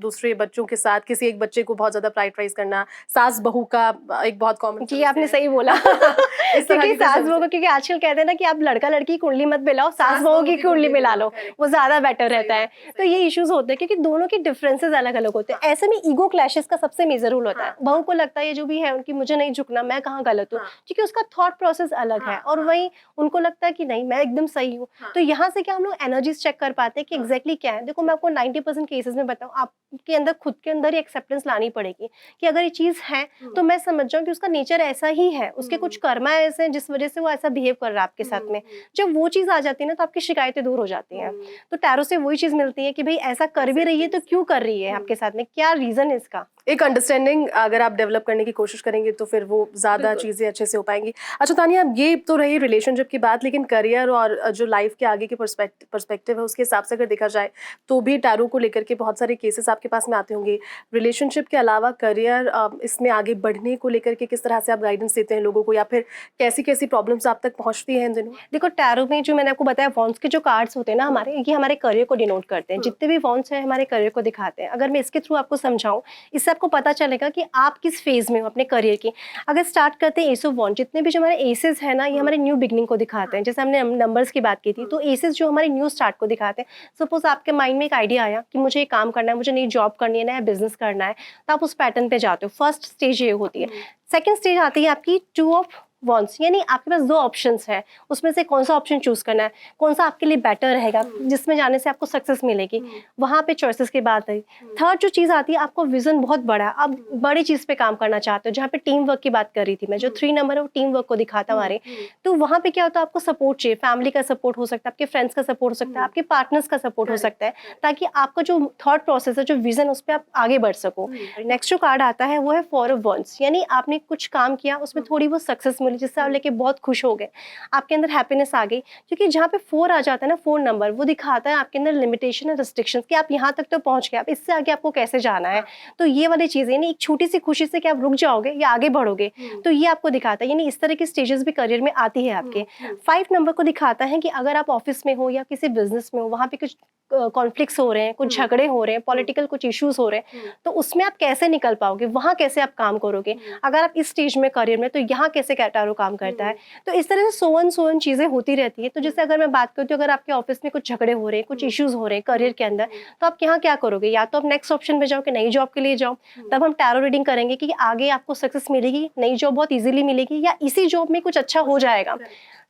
Speaker 1: दूसरे बच्चों के साथ, किसी एक बच्चे को बहुत ज्यादा प्रायोरिटाइज करना, सास बहू का एक बहुत कॉमन।
Speaker 2: जी, आपने सही बोला। क्योंकि सास बहू को, क्योंकि आजकल कहते हैं ना कि आप लड़का लड़की कुंडली मत मिलाओ, सास बहू की कुंडली मिला लो, वो ज्यादा बेटर रहता है। तो ये इश्यूज होते हैं क्योंकि दोनों के डिफरेंसेस अलग अलग होते हैं। ऐसे में ईगो क्लैशेस का सबसे मेजर रोल होता है। बहू को लगता है ये जो भी है उनकी, मुझे नहीं झुकना, मैं कहाँ गलत हूँ, क्योंकि उसका थॉट प्रोसेस अलग है, और वही उनको लगता है कि नहीं मैं एकदम सही हूँ। तो यहाँ से क्या हम लोग एनर्जीज चेक कर पाते हैं कि एग्जैक्टली क्या है। देखो, मैं आपको 90% केसेस में बताऊँ, आपके अंदर खुद के अंदर ही एक्सेप्टेंस लानी पड़ेगी कि अगर ये चीज है तो मैं समझ जाऊँ कि उसका नेचर ऐसा ही है, उसके कुछ कर्मा ऐसे हैं जिस वजह से वो ऐसा बिहेव कर रहा है आपके साथ में। जब वो चीज आ जाती है ना, तो आपकी शिकायतें दूर हो जाती हैं। तो टैरो से वही चीज मिलती है कि भाई ऐसा कर भी रही है तो क्यों कर रही है आपके साथ में, क्या रीजन है इसका।
Speaker 1: एक अंडरस्टैंडिंग अगर आप डेवलप करने की कोशिश करेंगे तो फिर वो ज्यादा चीजें अच्छे से हो पाएंगी। अच्छा तानिया, ये तो रही रिलेशनशिप की बात, लेकिन करियर और जो लाइफ के आगे के पर्सपेक्टिव है उसके हिसाब से अगर देखा जाए तो भी टैरो को लेकर के बहुत सारे केसेस आपके पास में आते होंगे। रिलेशनशिप के अलावा करियर, इसमें आगे बढ़ने को लेकर के किस तरह से आप गाइडेंस देते हैं लोगों को, या फिर कैसी कैसी प्रॉब्लम्स आप तक पहुंचती हैं इन दिनों?
Speaker 2: देखो, टैरो में जो मैंने आपको बताया, वॉन्ड्स के जो कार्ड्स होते हैं ना हमारे, ये हमारे करियर को डिनोट करते हैं। जितने भी वॉन्ड्स हैं हमारे करियर को दिखाते हैं। अगर मैं इसके थ्रू आपको समझाऊं, इससे आपको पता चलेगा कि आप किस फेज में हो अपने करियर की। अगर स्टार्ट करते हैं एस ऑफ वॉन्ड, जितने भी जो हमारे एसेस है ना, ये हमारे न्यू बिगनिंग को दिखाते हैं। जैसे हमने नंबर्स की बात की थी, तो एसेस जो हमारे न्यू स्टार्ट को दिखाते हैं। सपोज आपके माइंड में एक आइडिया आया कि मुझे ये काम करना है, मुझे नई जॉब करनी है, नया बिजनेस करना है, तो आप उस पैटर्न पे जाते हो। फर्स्ट स्टेज ये होती है। सेकेंड स्टेज आती है आपकी टू ऑफ वॉन्ट्स, यानी आपके पास दो ऑप्शंस हैं, उसमें से कौन सा ऑप्शन चूज करना है, कौन सा आपके लिए बेटर रहेगा, जिसमें जाने से आपको सक्सेस मिलेगी, वहां पे चॉइसेस की बात है। थर्ड जो चीज आती है, आपको विजन बहुत बड़ा है, आप बड़ी चीज पे काम करना चाहते हो, जहाँ पे टीम वर्क की बात कर रही थी मैं, जो 3 नंबर है वो टीम वर्क को दिखाता है हमारे। तो वहां पे क्या होता है, आपको सपोर्ट चाहिए, फैमिली का सपोर्ट हो सकता है, आपके फ्रेंड्स का सपोर्ट हो सकता है, आपके पार्टनर्स का सपोर्ट हो सकता है, ताकि आपका जो थॉट प्रोसेस है, जो विजन, उस पर आप आगे बढ़ सको। नेक्स्ट जो कार्ड आता है वो है 4 ऑफ वॉन्ड्स, यानी आपने कुछ काम किया, उसमें थोड़ी बहुत सक्सेस मिली, जिससे आप लेके बहुत खुश हो गए, आपके अंदर हैप्पीनेस आ गई। क्योंकि जहाँ पे 4 आ जाता है ना, 4 नंबर, वो दिखाता है आपके अंदर लिमिटेशन और रिस्ट्रिक्शंस, कि आप यहाँ तक तो पहुंच गए, अब इससे आगे आपको कैसे जाना है। तो ये वाली चीजें, यानी एक छोटी सी खुशी से कि आप रुक जाओगे या आगे बढ़ोगे, तो ये आपको दिखाता है। यानी इस तरह की स्टेजेस भी करियर में आती है आपके। 5 नंबर को दिखाता है कि अगर आप ऑफिस में हो या किसी बिजनेस में हो, वहाँ पे कुछ कॉन्फ्लिक्ट्स हो रहे हैं, कुछ झगड़े हो रहे हैं, पॉलिटिकल कुछ इश्यूज हो रहे हैं, तो उसमें आप कैसे निकल पाओगे, वहाँ कैसे आप काम करोगे, अगर आप इस स्टेज में करियर में, तो यहाँ कैसे टैरो काम करता है। तो इस तरह से सोवन चीजें होती रहती है। तो जैसे अगर मैं बात करती हूँ, अगर आपके ऑफिस में कुछ झगड़े हो रहे हैं, कुछ इश्यूज हो रहे हैं करियर के अंदर, तो आप यहाँ क्या करोगे, या तो आप नेक्स्ट ऑप्शन पे जाओ कि नई जॉब के लिए जाओ, तब हम टैरो रीडिंग करेंगे कि आगे आपको सक्सेस मिलेगी, नई जॉब बहुत इजीली मिलेगी, या इसी जॉब में कुछ अच्छा हो जाएगा।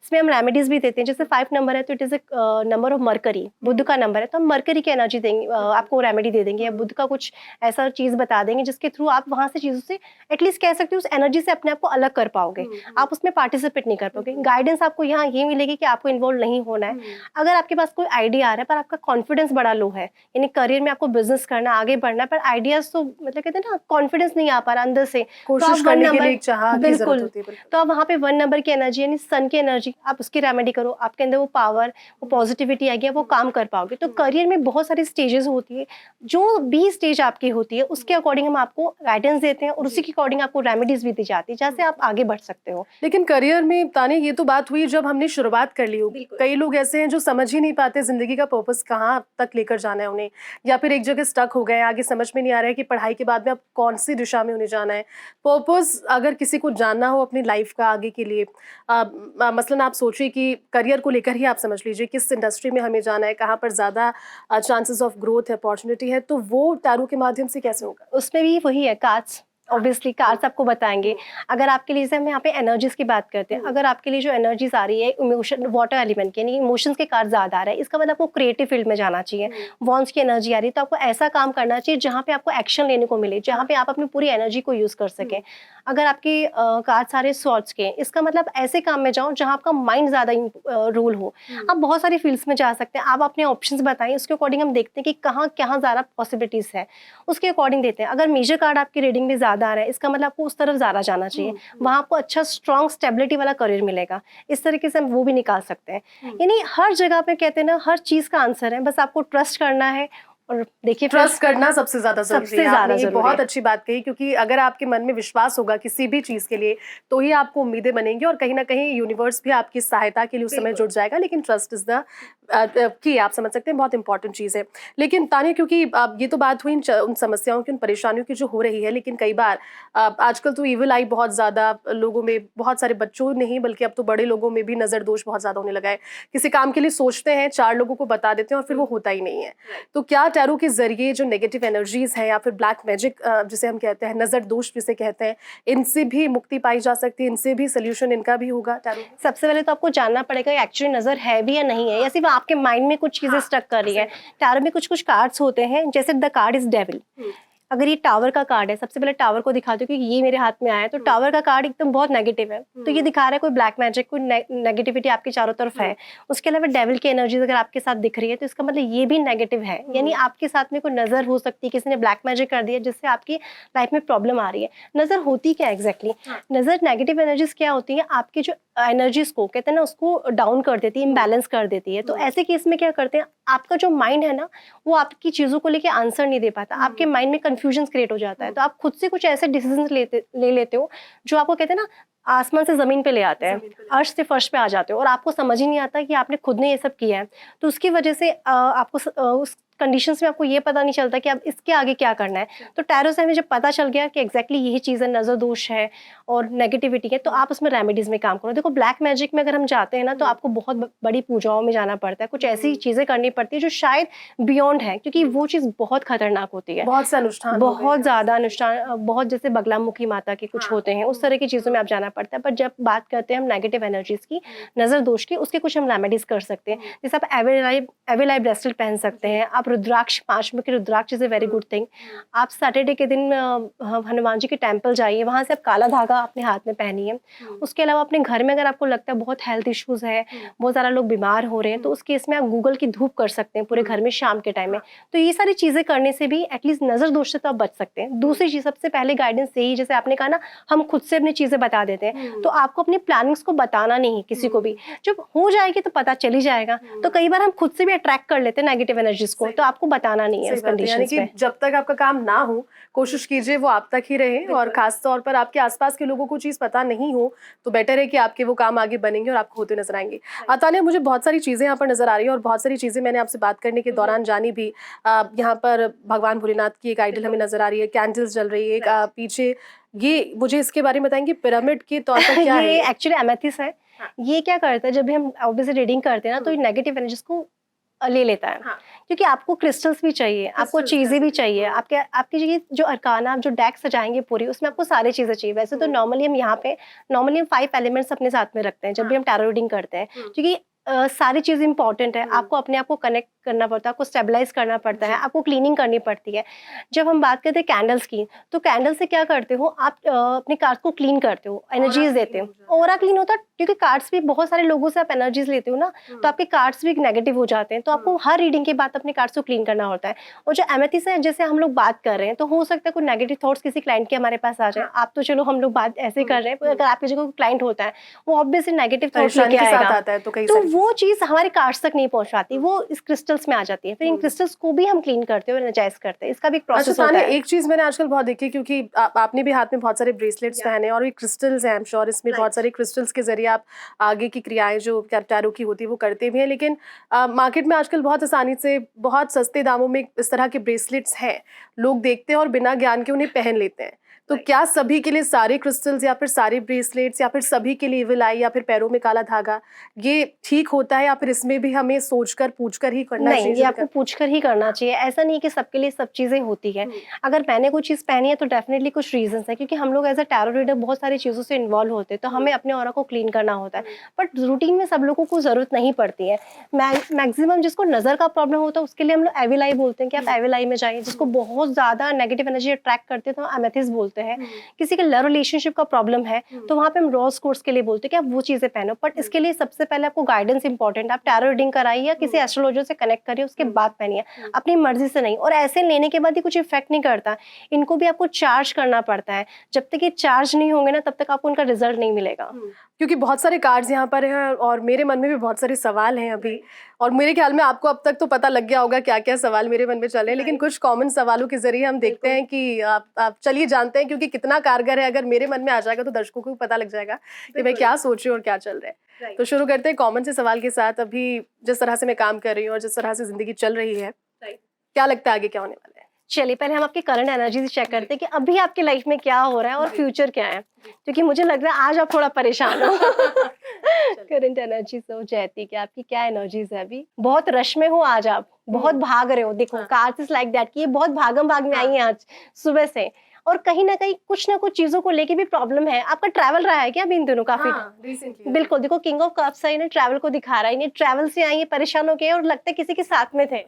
Speaker 2: इसमें हम रेमेडीज भी देते हैं। जैसे 5 नंबर है तो it is number of mercury, बुध का नंबर है, तो हम मरकरी की एनर्जी देंगे, आपको रेमेडी दे देंगे, या बुध का कुछ ऐसा चीज बता देंगे जिसके थ्रू आप वहां से चीजों से एटलीस्ट कह सकते हो उस एनर्जी से अपने आप को अलग कर पाओगे, आप उसमें पार्टिसिपेट नहीं कर पाओगे। गाइडेंस आपको यहाँ ये मिलेगी कि आपको इन्वॉल्व नहीं होना है। अगर आपके पास कोई आइडिया आ रहा है पर आपका कॉन्फिडेंस बड़ा लो है, यानी करियर में आपको बिजनेस करना, आगे बढ़ना, पर आइडियाज तो मतलब कहते हैं ना, कॉन्फिडेंस नहीं आ पा रहा अंदर से,
Speaker 1: कोशिश करने के लिए एक चाह की जरूरत होती है।
Speaker 2: तो आप वहाँ पे 1 नंबर की एनर्जी, यानी सन की एनर्जी, आप उसकी रेमेडी करो, आपके अंदर वो पावर, वो पॉजिटिविटी आएगी, वो काम कर पाओगे। तो करियर में बहुत सारी स्टेजेस होती है, जो भी स्टेज आपकी होती है उसके अकॉर्डिंग हम आपको गाइडेंस देते हैं, और उसी के अकॉर्डिंग आपको रेमेडीज भी दी जाती है, जहाँ से आप आगे बढ़ सकते हो।
Speaker 1: लेकिन करियर में ताने, ये तो बात हुई जब हमने शुरुआत कर ली हो। कई लोग ऐसे हैं जो समझ ही नहीं पाते जिंदगी का पर्पस कहाँ तक लेकर जाना है उन्हें, या फिर एक जगह स्टक हो गए, आगे समझ में नहीं आ रहा है कि पढ़ाई के बाद में अब कौन सी दिशा में उन्हें जाना है। पर्पस अगर किसी को जानना हो अपनी लाइफ का आगे के लिए, मसलन आप सोचिए कि करियर को लेकर ही आप समझ लीजिए किस इंडस्ट्री में हमें जाना है, कहाँ पर ज़्यादा चांसेस ऑफ ग्रोथ है, अपॉर्चुनिटी है, तो वो टैरो के माध्यम से कैसे होगा?
Speaker 2: उसमें भी वही है, कार्ड्स, ऑब्वियसली कार्ड्स आपको बताएंगे। अगर आपके लिए, जैसे हम यहाँ पे एनर्जीज की बात करते हैं, अगर आपके लिए जो एनर्जीज आ रही है इमोशन, वाटर एलिमेंट के, यानी इमोशंस के कार्ड ज्यादा आ रहा है, इसका मतलब आपको क्रिएटिव फील्ड में जाना चाहिए। वॉन्ड्स की एनर्जी आ रही है, तो आपको ऐसा काम करना चाहिए जहाँ पे आपको एक्शन लेने को मिले, जहाँ पे आप अपनी पूरी एनर्जी को यूज कर सकें। अगर आपके कार्ड सारे सॉर्ट्स के, इसका मतलब ऐसे काम में जाओ जहाँ आपका माइंड ज्यादा रोल हो। आप बहुत सारी फील्ड्स में जा सकते हैं, आप अपने ऑप्शंस बताएं, उसके अकॉर्डिंग हम देखते हैं कि कहाँ कहाँ ज्यादा पॉसिबिलिटीज है, उसके अकॉर्डिंग देते हैं। अगर मेजर कार्ड आपकी रीडिंग में ज्यादा आ रहा है, इसका मतलब आपको उस तरफ ज्यादा जाना चाहिए, वहां आपको अच्छा स्ट्रॉन्ग स्टेबिलिटी वाला करियर मिलेगा। इस तरीके से हम वो भी निकाल सकते हैं। यानी हर जगह पे कहते हैं ना, हर चीज का आंसर है, बस आपको ट्रस्ट करना है। और देखिए,
Speaker 1: ट्रस्ट करना सबसे ज्यादा जरूरी है। आपने ये बहुत अच्छी बात कही, क्योंकि अगर आपके मन में विश्वास होगा किसी भी चीज के लिए, तो ही आपको उम्मीदें बनेंगी, और कहीं ना कहीं यूनिवर्स भी आपकी सहायता के लिए उस समय जुट जाएगा। लेकिन ट्रस्ट इज द की, आप समझ सकते हैं, बहुत इंपॉर्टेंट चीज है। लेकिन ताने, क्योंकि ये तो बात हुई उन समस्याओं की, उन परेशानियों की जो हो रही है, लेकिन कई बार आजकल तो इविल आई बहुत ज्यादा लोगों में, बहुत सारे बच्चों नहीं बल्कि अब तो बड़े लोगों में भी नजर दोष बहुत ज्यादा होने लगा है। किसी काम के लिए सोचते हैं, 4 लोगों को बता देते हैं, और फिर वो होता ही नहीं है। तो क्या टैरो के जरिए जो नेगेटिव एनर्जीज है, या फिर ब्लैक मैजिक जिसे हम कहते हैं, नजर दोष जिसे कहते हैं, इनसे भी मुक्ति पाई जा सकती है? इनसे भी सोल्यूशन इनका भी होगा टैरो?
Speaker 2: सबसे पहले तो आपको जानना पड़ेगा एक्चुअली नजर है भी या नहीं है, या सिर्फ आपके माइंड में कुछ चीजें स्टक कर रही है। टैरो में कुछ कुछ कार्ड्स होते हैं, जैसे द कार्ड इज डेविल। अगर ये टावर का कार्ड है, सबसे पहले टावर को दिखाती हूँ क्योंकि ये मेरे हाथ में आया है। तो टावर का कार्ड एकदम बहुत नेगेटिव है, तो ये दिखा रहा है कोई ब्लैक मैजिक, कोई नेगेटिविटी आपके चारों तरफ है। उसके अलावा डेविल की एनर्जीज अगर आपके साथ दिख रही है, तो इसका मतलब ये भी नेगेटिव है, यानी आपके साथ में कोई नजर हो सकती है, किसी ने ब्लैक मैजिक कर दिया जिससे आपकी लाइफ में प्रॉब्लम आ रही है। नजर होती क्या एग्जैक्टली? नजर नेगेटिव एनर्जीज क्या होती है, आपकी जो एनर्जीज को कहते हैं ना, उसको डाउन कर देती है, इम्बैलेंस कर देती है। तो ऐसे केस में क्या करते हैं, आपका जो माइंड है ना, वो आपकी चीजों को लेके आंसर नहीं दे पाता, आपके माइंड में कंफ्यूजन क्रिएट हो जाता है। तो आप खुद से कुछ ऐसे डिसीजन ले लेते हो जो आपको कहते हैं ना, आसमान से जमीन पे ले आते हैं, अर्श से फर्श पे आ जाते हो, और आपको समझ ही नहीं आता कि आपने खुद ने ये सब किया है। तो उसकी वजह से आपको उस कंडीशंस में आपको ये पता नहीं चलता कि अब इसके आगे क्या करना है। तो टैरो से हमें जब पता चल गया कि एग्जैक्टली यही चीज़ है, नज़र दोष है और नेगेटिविटी है, तो आप उसमें रेमेडीज में काम करो। देखो ब्लैक मैजिक में अगर हम जाते हैं ना तो आपको बहुत बड़ी पूजाओं में जाना पड़ता है, कुछ ऐसी चीज़ें करनी पड़ती है जो शायद बियॉन्ड है, क्योंकि वो चीज़ बहुत खतरनाक होती है।
Speaker 1: बहुत से अनुष्ठान,
Speaker 2: बहुत ज़्यादा अनुष्ठान, बहुत जैसे बगलामुखी माता के कुछ होते हैं, उस तरह की चीज़ों में आप जाना पड़ता है। पर जब बात करते हैं हम नेगेटिव एनर्जीज की, नज़र दोष की, उसके कुछ हम रेमेडीज कर सकते हैं। जैसे आप एविल आई ब्रेसलेट पहन सकते हैं, आप rudraksha, 5 mukhi rudraksha is a very good thing. आप सैटरडे के दिन हनुमान जी के टेम्पल जाइए, वहाँ से आप काला धागा अपने हाथ में पहनिए। उसके अलावा अपने घर में अगर आपको लगता है बहुत हेल्थ इश्यूज है, बहुत ज़्यादा लोग बीमार हो रहे हैं, तो उस केस में आप गूगल की धूप कर सकते हैं पूरे घर में शाम के टाइम में। तो ये सारी चीज़ें करने से भी एटलीस्ट नज़र दोष से तो आप बच सकते हैं। दूसरी चीज़, सबसे पहले गाइडेंस यही, जैसे आपने कहा ना, हम खुद से अपनी चीज़ें बता देते हैं, तो आपको अपनी प्लानिंग्स को बताना नहीं किसी को भी। जब हो जाएगी तो पता चल ही जाएगा। तो कई बार हम खुद से भी अट्रैक्ट कर लेते हैं नेगेटिव एनर्जीज को, तो आपको बताना नहीं है उस कंडीशन पे।
Speaker 1: जब तक आपका काम ना हो, कोशिश कीजिए वो आप तक ही रहे, और खास तौर पर आपके आसपास के लोगों को चीज़ पता नहीं हो तो बेटर है कि आपके वो काम आगे बनेंगे और आपको होते नजर आएंगे। तान्या, मुझे बहुत सारी चीज़ें यहाँ पर नजर आ रही है और बहुत सारी चीज़ें मैंने आपसे बात करने के दौरान जानी भी। यहाँ पर भगवान भोलेनाथ की एक आइडल हमें नजर आ रही है, कैंडल्स जल रही है पीछे, ये मुझे इसके बारे में बताएंगे, पिरामिड के तौर पर क्या है?
Speaker 2: ये एक्चुअली एमेथिस है। ये क्या करता है, जब भी हम ऑब्वियसली रीडिंग करते हैं ना, तो ये नेगेटिव एनर्जीज को ले लेता है। क्योंकि आपको क्रिस्टल्स भी चाहिए, आपको चीजें भी चाहिए, आपकी जो अरकाना, आप जो डेक सजाएंगे पूरी, उसमें आपको सारी चीजें चाहिए। वैसे तो नॉर्मली हम 5 एलिमेंट्स अपने साथ में रखते हैं जब भी हम टैरो रीडिंग करते हैं, क्योंकि सारी चीज़ इंपॉर्टेंट है। आपको अपने आप को कनेक्ट करना पड़ता है, आपको स्टेबलाइज करना पड़ता है, आपको क्लीनिंग करनी पड़ती है। जब हम बात करते हैं कैंडल्स की, तो कैंडल से क्या करते हो आप, अपने कार्ड्स को क्लीन करते हो, एनर्जीज देते हो, ऑरा क्लीन होता है। क्योंकि कार्ड्स भी बहुत सारे लोगों से आप एनर्जीज लेते हो ना, तो आपके कार्ड्स भी नेगेटिव हो जाते हैं। तो आपको हर रीडिंग के बाद अपने कार्ड्स को क्लीन करना होता है। और जो एमेथिस है, जैसे हम लोग बात कर रहे हैं, तो हो सकता है कोई नेगेटिव थॉट्स किसी क्लाइंट के हमारे पास आ जाए। आप तो चलो हम लोग बात ऐसे कर रहे हैं, पर अगर आपकी जगह कोई क्लाइंट होता है, वो ऑब्वियसली नेगेटिव थॉट्स लेके आएगा, तो वो चीज़ हमारे कार्ड्स तक नहीं पहुंच पाती, वो इस क्रिस्टल्स में आ जाती है। फिर इन क्रिस्टल्स को भी हम क्लीन करते हैं और एनर्जाइज करते हैं। इसका भी एक प्रोसेस होता है।
Speaker 1: एक चीज मैंने आजकल बहुत देखी, क्योंकि आपने भी हाथ में बहुत सारे ब्रेसलेट्स पहने और ये क्रिस्टल्स हैं, आई एम श्योर इसमें बहुत सारे क्रिस्टल्स के जरिए आप आगे की क्रियाएं जो टैरो की होती है वो करते भी हैं। लेकिन मार्केट में आजकल बहुत आसानी से, बहुत सस्ते दामों में इस तरह के ब्रेसलेट्स हैं, लोग देखते हैं और बिना ज्ञान के उन्हें पहन लेते हैं। तो क्या सभी के लिए सारे क्रिस्टल्स या फिर सारे ब्रेसलेट्स, या फिर सभी के लिए इविल आई या फिर पैरों में काला धागा, ये ठीक होता है, या फिर इसमें भी हमें सोचकर पूछकर ही करना चाहिए?
Speaker 2: नहीं, ये आपको पूछकर ही करना चाहिए। ऐसा नहीं है कि सबके लिए सब चीज़ें होती है। अगर मैंने कोई चीज़ पहनी है तो डेफिनेटली कुछ रीजंस है, क्योंकि हम लोग एज अ टैरो रीडर बहुत सारी चीज़ों से इन्वॉल्व होते हैं, तो हमें अपने ऑरा को क्लीन करना होता है। बट रूटीन में सब लोगों को ज़रूरत नहीं पड़ती है। मैक्सिमम जिसको नज़र का प्रॉब्लम होता है उसके लिए हम लोग एविल आई बोलते हैं कि आप एविल आई में जाइए। जिसको बहुत ज़्यादा नेगेटिव एनर्जी अट्रैक्ट करते हैं तो एमेथिस बोलते हैं। किसी के लव रिलेशनशिप का प्रॉब्लम है तो वहाँ पे हम रोज कोर्स के लिए बोलते हैं कि आप वो चीजें पहनो। बट इसके लिए सबसे पहले आपको गाइडेंस इंपॉर्टेंट है। आप टैरो रीडिंग कराइए या किसी एस्ट्रोलॉजर से कनेक्ट करिए, उसके बाद पहनिए, अपनी मर्जी से नहीं। और ऐसे लेने के बाद ही कुछ इफेक्ट नहीं करता, इनको भी आपको चार्ज करना पड़ता है। जब तक ये चार्ज नहीं होंगे ना तब तक आपको उनका रिजल्ट नहीं मिलेगा।
Speaker 1: क्योंकि बहुत सारे कार्ड्स यहाँ पर हैं और मेरे मन में भी बहुत सारे सवाल हैं अभी, और मेरे ख्याल में आपको अब तक तो पता लग गया होगा क्या क्या सवाल मेरे मन में चल रहे हैं। लेकिन कुछ कॉमन सवालों के जरिए हम देखते हैं कि आप चलिए जानते हैं, क्योंकि कितना कारगर है। अगर मेरे मन में आ जाएगा तो दर्शकों को पता लग जाएगा कि मैं क्या सोच रही हूँ और क्या चल रहा है। तो शुरू करते हैं कॉमन से सवाल के साथ। अभी जिस तरह से मैं काम कर रही हूँ और जिस तरह से जिंदगी चल रही है, क्या लगता है आगे क्या होने वाला है?
Speaker 2: चलिए पहले हम आपके करंट एनर्जी चेक करते हैं कि अभी आपकी लाइफ में क्या हो रहा है और फ्यूचर क्या है, क्योंकि मुझे लग रहा है आज आप थोड़ा परेशान हो। करंट एनर्जी तो जयती कि आपकी क्या एनर्जीज है अभी? बहुत रश में हो आज, आप बहुत भाग रहे हो। देखो कार्ड्स इज लाइक दैट कि ये बहुत भागम भाग में आई है आज सुबह से, और कहीं ना कुछ चीजों को लेके भी प्रॉब्लम है। आपका ट्रैवल रहा है क्या अभी इन दिनों काफी? बिल्कुल, देखो किंग ऑफ कप्स है, ट्रैवल को दिखा रहा है। इन्हें ट्रैवल से आई, परेशान हो गए और लगता है किसी के साथ में थे।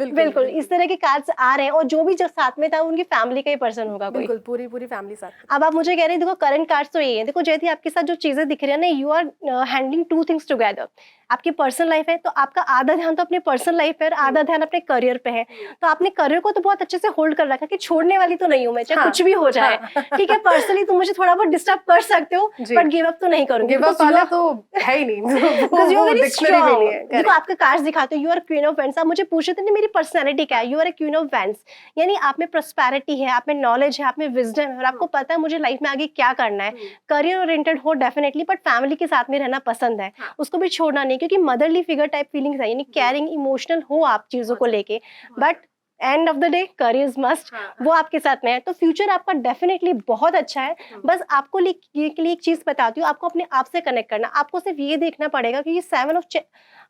Speaker 2: बिल्कुल इस तरह के कार्ड्स आ रहे हैं, और जो भी जो साथ में था उनकी फैमिली का ही पर्सन होगा कोई।
Speaker 1: बिल्कुल पूरी फैमिली साथ।
Speaker 2: अब आप मुझे कह रहे हैं, देखो करंट कार्ड्स तो यही है। देखो जैसे आपके साथ जो चीजें दिख रही है ना, you are handling 2 things together. आपकी पर्सनल लाइफ है तो आपका आधा ध्यान तो अपने पर्सनल लाइफ पे और आधा ध्यान अपने करियर पे है। तो आपने करियर को तो बहुत अच्छे से होल्ड कर रखा कि छोड़ने वाली तो नहीं हूँ मैं, चाहे
Speaker 1: हाँ,
Speaker 2: कुछ भी हो जाए, ठीक है, पर्सनली तुम मुझे थोड़ा बहुत डिस्टर्ब कर सकते हो, बट गिव अप तो नहीं करूंगी।
Speaker 1: गिव अप वाला तो है ही नहीं,
Speaker 2: बिकॉज़ यू आर वेरी
Speaker 1: डिक्शनरी में नहीं है।
Speaker 2: देखो आपके कार्ड्स दिखाते हो, you are queen of wands. आप मुझे पूछे थे ना मेरी पर्सनालिटी क्या है, you are a queen of wands, यानी आप में प्रोस्पेरिटी है, आप में नॉलेज है, आप में विजडम है, और आपको पता है मुझे लाइफ में आगे क्या करना है। करियर ओरिएंटेड हो डेफिनेटली, बट फैमिली के साथ में रहना पसंद है, उसको भी छोड़ना नहीं, क्योंकि मदरली फिगर टाइप फीलिंग्स है, यानी केयरिंग इमोशनल हो आप चीजों को लेके, but end of the day career must, वो आपके साथ में है, तो फ्यूचर आपका डेफिनेटली बहुत अच्छा है। बस आपको के लिए एक चीज बताती हूँ, आपको अपने आप से कनेक्ट करना, आपको सिर्फ ये देखना पड़ेगा कि ये 7 ऑफ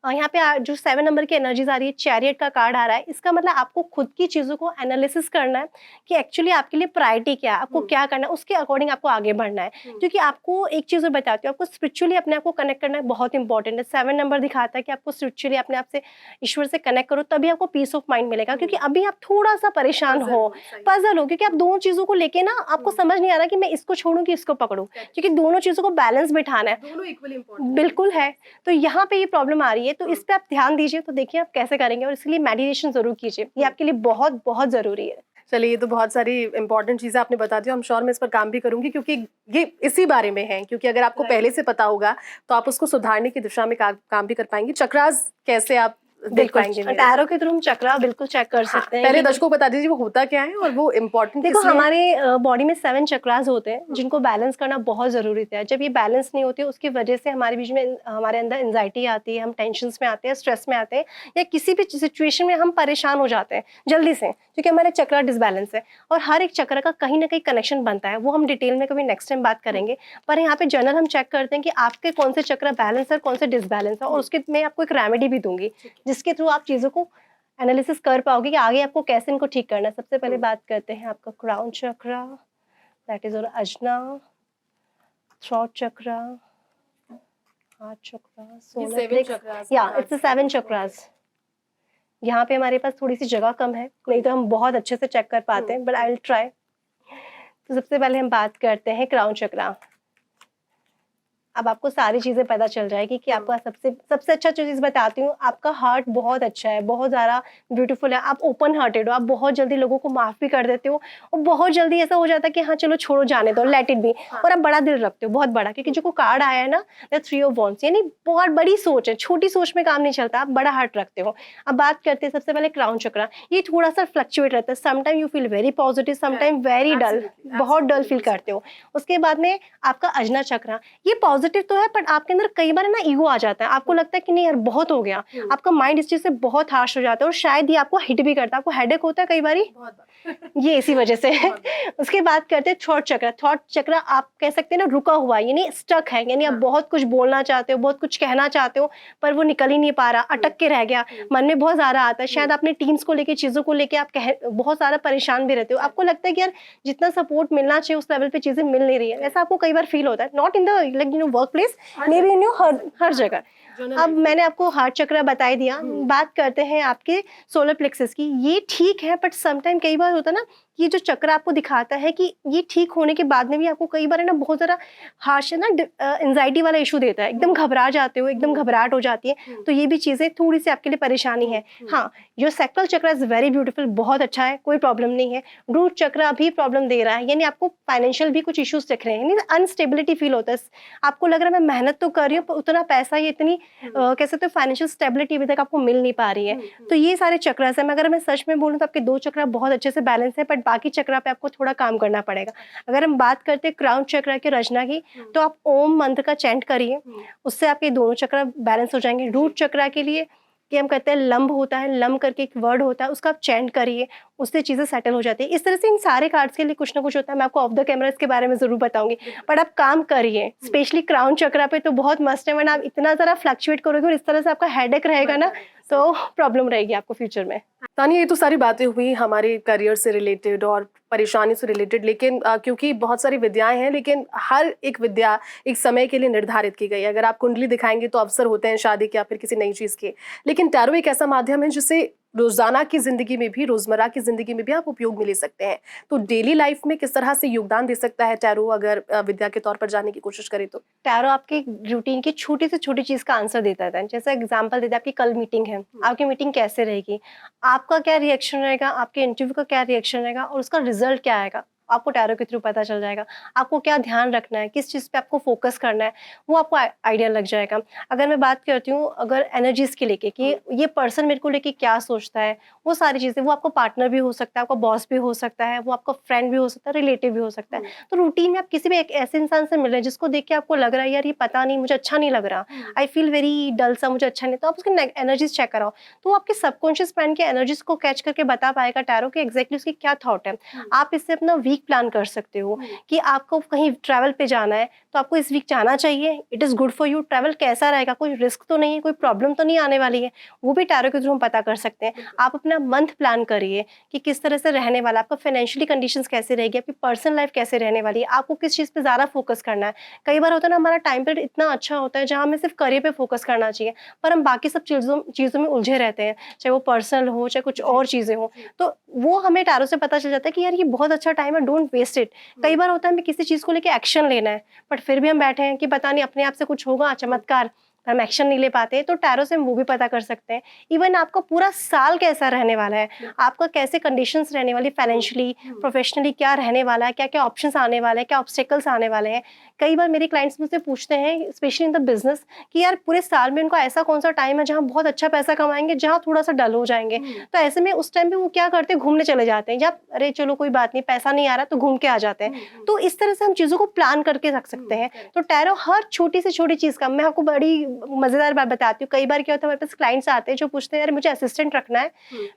Speaker 2: यहाँ पे जो 7 नंबर की एनर्जीज आ रही है, चैरियट का कार्ड आ रहा है, इसका मतलब आपको खुद की चीजों को एनालिसिस करना है कि एक्चुअली आपके लिए प्रायोरिटी क्या है, आपको क्या करना है, उसके अकॉर्डिंग आपको आगे बढ़ना है। क्योंकि आपको एक चीज मैं बताती हूँ, आपको स्पिरिचुअली अपने आप को कनेक्ट करना बहुत इंपॉर्टेंट है। 7 नंबर दिखाता है कि आपको स्पिरिचुअली अपने आप से, ईश्वर से कनेक्ट करो, तभी आपको पीस ऑफ माइंड मिलेगा। क्योंकि अभी आप थोड़ा सा परेशान हो, पजल हो, क्योंकि आप दोनों चीजों को लेके ना आपको समझ नहीं आ रहा कि मैं इसको छोड़ूं कि इसको पकड़ूं, क्योंकि दोनों चीजों को बैलेंस बिठाना है,
Speaker 1: दोनों इक्वली इंपॉर्टेंट
Speaker 2: बिल्कुल है। तो यहाँ पे ये प्रॉब्लम आ रही है, तो इस पे आप ध्यान दीजिए, तो देखिए आप कैसे करेंगे, और इसके लिए मेडिटेशन जरूर कीजिए, ये आपके लिए बहुत बहुत जरूरी है।
Speaker 1: चलिए, ये तो बहुत सारी इंपॉर्टेंट चीजें आपने बता दी, हम श्योर मैं इस पर काम भी करूंगी, क्योंकि ये इसी बारे में है। क्योंकि अगर आपको पहले से पता होगा तो आप उसको सुधारने की दिशा में काम भी कर पाएंगी। चक्रास कैसे आप देख पाएंगे?
Speaker 2: टैरो के थ्रू हम चक्रा बिल्कुल चेक कर सकते हैं।
Speaker 1: पहले दर्शकों को बता दीजिए वो होता क्या है और वो इम्पोर्टेंट।
Speaker 2: देखो हमारे बॉडी में 7 चक्रास होते हैं, जिनको बैलेंस करना बहुत जरूरी है। जब ये बैलेंस नहीं होती, उसकी वजह से हमारे बीच में, हमारे अंदर एंजाइटी आती है, हम टेंशन में आते हैं, स्ट्रेस में आते हैं, या किसी भी सिचुएशन में हम परेशान हो जाते हैं जल्दी से, क्योंकि हमारे चक्रा डिसबैलेंस है। और हर एक चक्र का कहीं ना कहीं कनेक्शन बनता है, वो हम डिटेल में कभी नेक्स्ट टाइम बात करेंगे। पर यहाँ पे जनरल हम चेक करते हैं कि आपके कौन से चक्र बैलेंस है, कौन से डिसबैलेंस है, और उसके मैं आपको एक रेमेडी भी दूंगी, जिसके थ्रू आप चीजों को एनालिसिस कर पाओगे कि आगे आपको कैसे इनको ठीक करना है। सबसे पहले बात करते हैं आपका क्राउन चक्रा, दैट इज और अजना, थ्रोट चक्रा, हार्ट चक्रा, सोलर प्लेक्स, या इट्स 7 चक्रास। यहाँ पे हमारे पास थोड़ी सी जगह कम है, नहीं तो हम बहुत अच्छे से चेक कर पाते हैं, बट आई विल ट्राई। तो सबसे पहले हम बात करते हैं क्राउन चक्रा। अब आपको सारी चीजें पता चल जाएगी कि आपका सबसे अच्छा चीज बताती हूँ, आपका हार्ट बहुत अच्छा है, बहुत ज्यादा ब्यूटीफुल है, आप ओपन हार्टेड हो, आप बहुत जल्दी लोगों को माफ भी कर देते हो, और बहुत जल्दी ऐसा हो जाता है कि हाँ चलो छोड़ो, जाने दो, लेट इट बी। और आप बड़ा दिल रखते हो, बहुत बड़ा, क्योंकि जो कार्ड आया है ना, द 3 ऑफ वॉन्ड्स, यानी बहुत बड़ी सोच है, छोटी सोच में काम नहीं चलता, आप बड़ा हार्ट रखते हो। अब बात करते हैं सबसे पहले क्राउन चक्रा। ये थोड़ा सा फ्लक्चुएट रहता है, sometime you feel very positive, sometime very dull, बहुत डल फील करते हो। उसके बाद में आपका अजना चक्रा, ये पॉजिटिव तो है, बट आपके अंदर कई बार ना ईगो आ जाता है, आपको लगता है कि नहीं यार बहुत हो गया, आपका माइंड इस चीज से बहुत हार्श हो जाता है, और शायद ये आपको हिट भी करता है, आपको हेडेक होता है कई बार ये इसी वजह से है। उसके बाद करते हैं थॉट चक्र। थॉट चक्र आप कह सकते हैं ना रुका हुआ है, यानी स्टक है, यानी आप बहुत कुछ बोलना चाहते हो, बहुत कुछ कहना चाहते हो, पर वो निकल ही नहीं पा रहा, अटक के रह गया, मन में बहुत ज्यादा आता है। शायद अपने टीम्स को लेके, चीजों को लेके आप बहुत सारा परेशान भी रहते हो, आपको लगता है कि यार जितना सपोर्ट मिलना चाहिए उस लेवल पे चीजें मिल नहीं रही है, ऐसा आपको कई बार फील होता है, not in the like you know workplace, maybe in हर जगह। अब मैंने आपको हार्ट चक्र बता दिया। बात करते हैं आपके सोलर प्लेक्सस की। ये ठीक है, बट समटाइम कई बार होता है ना, ये जो चक्र आपको दिखाता है कि ये ठीक होने के बाद में भी आपको कई बार है ना बहुत ज़्यादा हार्श है ना, एंजाइटी वाला इशू देता है, एकदम घबरा जाते हो, एकदम घबराहट हो जाती है, तो ये भी चीज़ें थोड़ी सी आपके लिए परेशानी है। हाँ, जो सेक्रल चक्र इज वेरी ब्यूटीफुल, बहुत अच्छा है, कोई प्रॉब्लम नहीं है। रूट चक्र भी प्रॉब्लम दे रहा है, यानी आपको फाइनेंशियल भी कुछ इश्यूज दिख रहे हैं, यानी अनस्टेबिलिटी फील होता है, आपको लग रहा है मैं मेहनत तो कर रही हूँ, पर उतना पैसा, ये इतनी कह सकते हो फाइनेंशियल स्टेबिलिटी अभी तक आपको मिल नहीं पा रही है। तो ये सारे चक्र है। अगर मैं सच में बोलूँ तो आपके 2 चक्र बहुत अच्छे से बैलेंस है, बट बाकी चक्र पे आपको थोड़ा काम करना पड़ेगा। अगर हम बात करते हैं क्राउन चक्र के रचना की, तो आप ओम मंत्र का चैंट करिए, उससे आपके दोनों चक्र बैलेंस हो जाएंगे। रूट चक्र के लिए कि हम कहते हैं लंब होता है, लंब करके एक वर्ड होता है, उसका आप चैंट करिए, उससे चीज़ें सेटल हो जाती है। इस तरह से इन सारे कार्ड्स के लिए कुछ ना कुछ होता है। मैं आपको ऑफ द कैमरा इसके बारे में जरूर बताऊंगी, बट आप काम करिए, स्पेशली क्राउन चक्र पे तो बहुत मस्ट है। वरना आप इतना ज़रा फ्लक्चुएट करोगे और इस तरह से आपका हेडेक रहेगा ना, तो प्रॉब्लम रहेगी आपको फ्यूचर में।
Speaker 1: तानिया, ये तो सारी बातें हुई हमारे करियर से रिलेटेड और परेशानी से रिलेटेड, लेकिन क्योंकि बहुत सारी विद्याएं हैं, लेकिन हर एक विद्या एक समय के लिए निर्धारित की गई है। अगर आप कुंडली दिखाएंगे तो अवसर होते हैं शादी के या फिर किसी नई चीज़ के, लेकिन टैरो एक ऐसा माध्यम है जिसे रोजाना की जिंदगी में भी, रोजमर्रा की जिंदगी में भी आप उपयोग में ले सकते हैं। तो डेली लाइफ में किस तरह से योगदान दे सकता है टैरो, अगर विद्या के तौर पर जाने की कोशिश करें तो?
Speaker 2: टैरो आपके रूटीन की छोटी से छोटी चीज का आंसर देता है। जैसे एग्जांपल देता है, आपकी कल मीटिंग है, आपकी मीटिंग कैसे रहेगी, आपका क्या रिएक्शन रहेगा, आपके इंटरव्यू का क्या रिएक्शन रहेगा, और उसका रिजल्ट क्या आएगा, आपको टैरो के थ्रू पता चल जाएगा। आपको क्या ध्यान रखना है, किस चीज़ पे आपको फोकस करना है, वो आपको आइडिया लग जाएगा। अगर मैं बात करती हूँ अगर एनर्जीज के लेके कि ये पर्सन मेरे को लेके क्या सोचता है, वो सारी चीज़ें, वो आपको पार्टनर भी हो सकता है, आपका बॉस भी हो सकता है, वो आपका फ्रेंड भी हो सकता है, रिलेटिव भी हो सकता है। तो रूटीन में आप किसी भी एक ऐसे इंसान से मिल रहे हैं जिसको देख के आपको लग रहा है यार ये पता नहीं मुझे अच्छा नहीं लग रहा, आई फील वेरी डल सा, मुझे अच्छा नहीं, तो आप उसकी एनर्जीज चेक कराओ। तो वो आपके सबकॉन्शियस माइंड के एनर्जीज को कैच करके बता पाएगा टैरो के एग्जैक्टली उसकी क्या थॉट है। आप इससे अपना वीक प्लान कर सकते हो कि आपको कहीं ट्रैवल पे जाना है तो आपको इस वीक जाना चाहिए, it is good for you. Travel कैसा रहेगा, कोई रिस्क तो नहीं है, कोई प्रॉब्लम तो नहीं आने वाली है, वो भी टैरो के थ्रू हम पता कर सकते हैं। आप अपना मंथ प्लान करिए कि किस तरह से रहने वाला, आपका फाइनेंशियली कंडीशंस कैसे रहेगी, आपकी पर्सनल लाइफ कैसे रहने वाली है, आपको किस चीज़ पे ज़्यादा फोकस करना है। कई बार होता है ना हमारा टाइम पीरियड इतना अच्छा होता है जहाँ हमें सिर्फ करियर पे फोकस करना चाहिए, पर हम बाकी सब चीज़ों में उलझे रहते हैं, चाहे वो पर्सनल हो चाहे कुछ और चीज़ें हो। तो वो हमें टैरो से पता चल जाता है कि यार ये बहुत अच्छा टाइम है, डोंट वेस्ट इट। कई बार होता है हमें किसी चीज़ को लेकर एक्शन लेना है बट फिर भी हम बैठे हैं कि पता नहीं अपने आप से कुछ होगा चमत्कार, हम एक्शन नहीं ले पाते। तो टैरो से हम वो भी पता कर सकते हैं। इवन आपका पूरा साल कैसा रहने वाला है, आपका कैसे कंडीशंस रहने वाली, फाइनेंशियली प्रोफेशनली क्या रहने वाला है, क्या क्या ऑप्शंस आने वाले हैं, क्या ऑब्स्टेकल्स आने वाले हैं। कई बार मेरे क्लाइंट्स मुझसे पूछते हैं स्पेशली इन द बिजनेस कि यार पूरे साल में उनको ऐसा कौन सा टाइम है जहाँ बहुत अच्छा पैसा कमाएंगे, जहाँ थोड़ा सा डल हो जाएंगे। तो ऐसे में उस टाइम पे वो क्या करते हैं, घूमने चले जाते हैं, जब अरे चलो कोई बात नहीं पैसा नहीं आ रहा तो घूम के आ जाते हैं। तो इस तरह से हम चीज़ों को प्लान करके रख सकते हैं। तो टैरो हर छोटी से छोटी चीज़ का, मैं आपको बड़ी मजेदार बात बताती हूँ। कई बार क्या होता है हमारे पास क्लाइंट्स आते हैं जो पूछते हैं यार मुझे असिस्टेंट रखना है,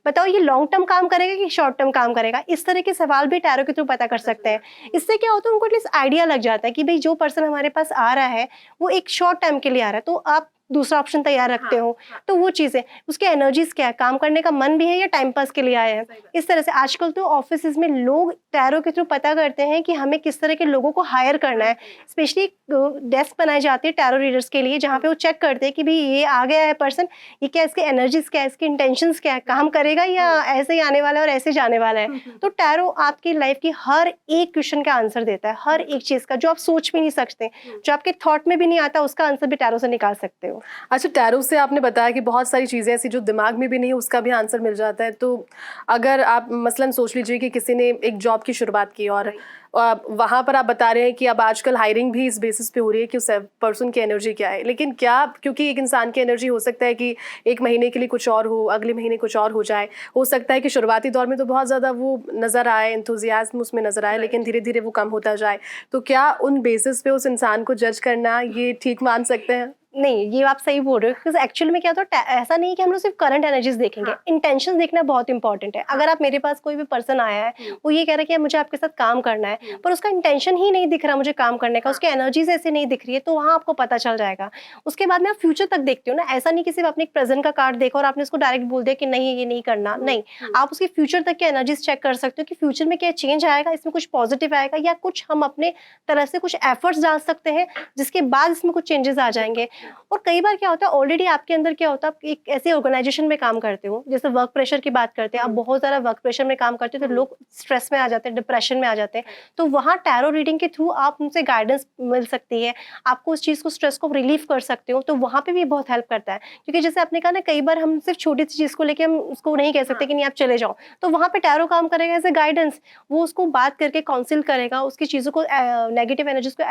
Speaker 2: बताओ ये लॉन्ग टर्म काम करेगा कि शॉर्ट टर्म काम करेगा। इस तरह के सवाल भी टैरो के थ्रू पता कर सकते हैं। इससे क्या होता है उनको एटलीस्ट आइडिया लग जाता है कि भाई जो पर्सन हमारे पास आ रहा है वो एक शॉर्ट टाइम के लिए आ रहा है, तो आप दूसरा ऑप्शन तैयार रखते हो। तो वो चीज़ें, उसके एनर्जीज क्या है, काम करने का मन भी है या टाइम पास के लिए आए हैं। इस तरह से आजकल तो ऑफिस में लोग टैरो के थ्रू पता करते हैं कि हमें किस तरह के लोगों को हायर करना है। स्पेशली डेस्क बनाई जाती है टैरो रीडर्स के लिए जहाँ पे वो चेक करते हैं कि भाई ये आ गया है पर्सन, ये क्या इसके एनर्जीज क्या है, इसके इंटेंशंस क्या है, काम करेगा या ऐसे ही आने वाला है और ऐसे जाने वाला है। तो टैरो आपकी लाइफ की हर एक क्वेश्चन का आंसर देता है, हर एक चीज़ का जो आप सोच भी नहीं सकते, जो आपके थॉट में भी नहीं आता, उसका आंसर भी टैरो से निकाल सकते हो।
Speaker 1: अच्छा, टैरो से आपने बताया कि बहुत सारी चीज़ें ऐसी जो दिमाग में भी नहीं उसका भी आंसर मिल जाता है। तो अगर आप मसलन सोच लीजिए कि किसी ने एक जॉब की शुरुआत की और वहाँ पर आप बता रहे हैं कि अब आजकल हायरिंग भी इस बेसिस पे हो रही है कि उस पर्सन की एनर्जी क्या है, लेकिन क्या क्योंकि एक इंसान की एनर्जी हो सकता है कि एक महीने के लिए कुछ और हो, अगले महीने कुछ और हो जाए। हो सकता है कि शुरुआती दौर में तो बहुत ज़्यादा वो नज़र आए, एंथुजियाज्म उसमें नज़र आए, लेकिन धीरे धीरे वो कम होता जाए। तो क्या उन बेसिस पे उस इंसान को जज करना ये ठीक मान सकते हैं?
Speaker 2: नहीं, ये आप सही बोल रहे हो, क्योंकि एक्चुअली में क्या होता है ऐसा नहीं है कि हम लोग सिर्फ करंट एनर्जीज देखेंगे, इंटेंशन देखना बहुत इंपॉर्टेंट है। अगर आप मेरे पास कोई भी पर्सन आया है, वो ये कह रहा है कि मुझे आपके साथ काम करना है, पर उसका इंटेंशन ही नहीं दिख रहा मुझे काम करने का, उसकी एनर्जीज ऐसे नहीं दिख रही है, तो वहाँ आपको पता चल जाएगा। उसके बाद में आप फ्यूचर तक देखते हो ना, ऐसा नहीं कि सिर्फ आपने एक प्रेजेंट का कार्ड देखा और आपने उसको डायरेक्ट बोल दिया कि नहीं ये नहीं करना, नहीं, आप उसके फ्यूचर तक की एनर्जीज चेक कर सकते हो कि फ्यूचर में क्या चेंज आएगा, इसमें कुछ पॉजिटिव आएगा या कुछ हम अपने तरफ से कुछ एफर्ट्स डाल सकते हैं जिसके बाद इसमें कुछ चेंजेस आ जाएंगे। और कई बार क्या होता है ऑलरेडी आपके अंदर क्या होता है, आप एक ऐसे ऑर्गेनाइजेशन में काम करते हो, जैसे वर्क प्रेशर की बात करते हैं, आप बहुत ज़्यादा वर्क प्रेशर में काम करते हो तो लोग स्ट्रेस में आ जाते हैं, डिप्रेशन में आ जाते हैं। तो वहाँ टैरो रीडिंग के थ्रू आप उनसे गाइडेंस मिल सकती है, आपको उस चीज़ को, स्ट्रेस को रिलीफ कर सकते हो। तो वहाँ पे भी बहुत हेल्प करता है, क्योंकि जैसे आपने कहा ना कई बार हम सिर्फ छोटी सी चीज़ को लेकर हम उसको नहीं कह सकते कि नहीं आप चले जाओ, तो वहाँ पे टैरो काम करेगा एज ए गाइडेंस। वो उसको बात करके काउंसिल करेगा, उसकी चीज़ों को, नेगेटिव एनर्जीज को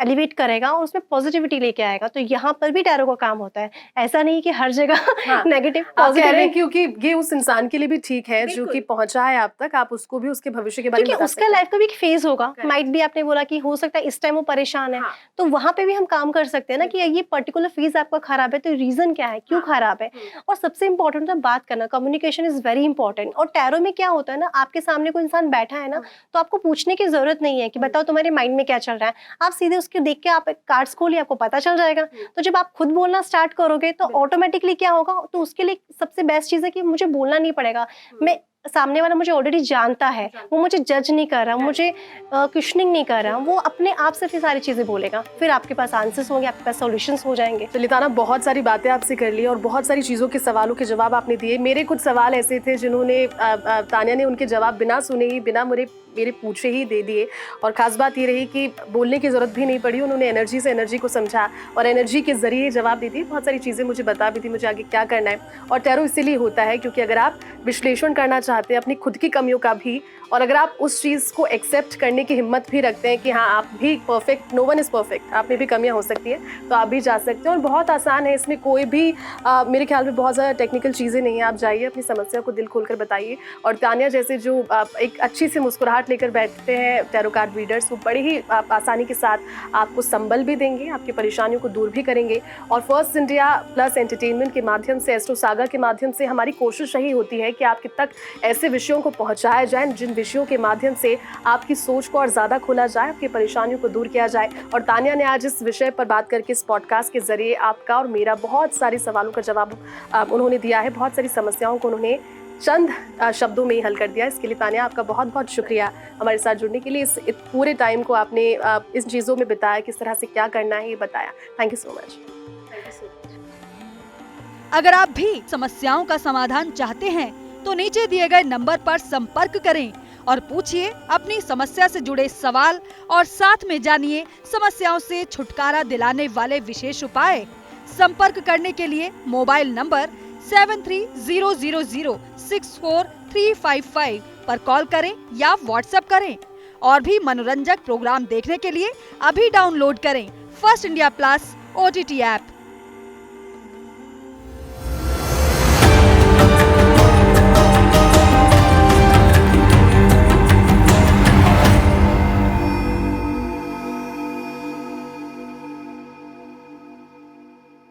Speaker 2: एलिवेट करेगा और उसमें पॉजिटिविटी लेके आएगा। तो यहाँ पर भी टैरो का काम होता है, ऐसा नहीं कि हर जगह नेगेटिव पॉजिटिव है,
Speaker 1: क्योंकि ये उस इंसान के लिए भी ठीक है जो कि पहुंचा है आप तक, आप उसको भी उसके भविष्य के बारे में
Speaker 2: क्योंकि उसका लाइफ का भी एक फेज होगा, माइट भी आपने बोला कि हो सकता है इस टाइम वो परेशान है, तो वहां पे भी हम काम कर सकते हैं ना कि ये पर्टिकुलर फेज आपका खराब है, तो रीजन क्या है, क्यों खराब है। और सबसे इंपॉर्टेंट है बात करना, कम्युनिकेशन इज वेरी इंपॉर्टेंट। और टैरो में क्या होता है ना, आपके सामने कोई इंसान बैठा है ना, तो आपको पूछने की जरूरत नहीं है कि बताओ तुम्हारे माइंड में क्या चल रहा है, आप सीधे उसके देख के आप कार्ड्स खोलिए, आपको पता चल जाएगा। तो जब आप खुद बोलना स्टार्ट करोगे तो ऑटोमेटिकली क्या होगा, तो उसके लिए सबसे बेस्ट चीज है कि मुझे बोलना नहीं पड़ेगा, मैं सामने वाला मुझे ऑलरेडी जानता है, वो मुझे जज नहीं कर रहा, मुझे क्वेश्चनिंग नहीं कर रहा, वो अपने आप से फिर सारी चीज़ें बोलेगा, फिर आपके पास आंसर्स होंगे, आपके पास सॉल्यूशंस हो जाएंगे।
Speaker 1: तो लिताना, बहुत सारी बातें आपसे कर ली और बहुत सारी चीज़ों के सवालों के जवाब आपने दिए। मेरे कुछ सवाल ऐसे थे जिन्होंने तानिया ने उनके जवाब बिना सुने ही, बिना मेरे पूछे ही दे दिए। और ख़ास बात ये रही कि बोलने की ज़रूरत भी नहीं पड़ी, उन्होंने एनर्जी से एनर्जी को समझा और एनर्जी के ज़रिए जवाब दे दी। बहुत सारी चीज़ें मुझे बता भी दी मुझे आगे क्या करना है। और टैरो इसीलिए होता है क्योंकि अगर आप विश्लेषण करना चाहते हैं अपनी खुद की कमियों का भी और अगर आप उस चीज़ को एक्सेप्ट करने की हिम्मत भी रखते हैं कि हाँ आप भी perfect, no one is perfect, आप में भी कमियां हो सकती है, तो आप भी जा सकते हैं। और बहुत आसान है, इसमें कोई भी मेरे ख्याल में बहुत ज़्यादा टेक्निकल चीज़ें नहीं है। आप जाइए, अपनी समस्या को दिल खोल कर बताइए। और तानिया जैसे जो एक अच्छी सी मुस्कुराहट लेकर बैठते हैं टैरो कार्ड रीडर्स, वो बड़ी ही आसानी के साथ आपको संबल भी देंगे, आपकी परेशानियों को दूर भी करेंगे। और फर्स्ट इंडिया प्लस एंटरटेनमेंट के माध्यम से, एस्ट्रो सागा के माध्यम से हमारी कोशिश यही होती है कि आपके तक ऐसे विषयों को पहुंचाया जाए जिन विषयों के माध्यम से आपकी सोच को और ज़्यादा खोला जाए, आपकी परेशानियों को दूर किया जाए। और तानिया ने आज इस विषय पर बात करके, इस पॉडकास्ट के जरिए आपका और मेरा बहुत सारे सवालों का जवाब उन्होंने दिया है। बहुत सारी समस्याओं को उन्होंने चंद शब्दों में ही हल कर दिया। इसके लिए तानिया आपका बहुत बहुत शुक्रिया हमारे साथ जुड़ने के लिए। इस पूरे टाइम को आपने इन चीज़ों में बिताया, किस तरह से क्या करना है ये बताया। Thank you so much.
Speaker 3: अगर आप भी समस्याओं का समाधान चाहते हैं तो नीचे दिए गए नंबर पर संपर्क करें और पूछिए अपनी समस्या से जुड़े सवाल और साथ में जानिए समस्याओं से छुटकारा दिलाने वाले विशेष उपाय। संपर्क करने के लिए मोबाइल नंबर 7300064355 पर कॉल करें या व्हाट्सएप करें। और भी मनोरंजक प्रोग्राम देखने के लिए अभी डाउनलोड करें first India plus OTT app.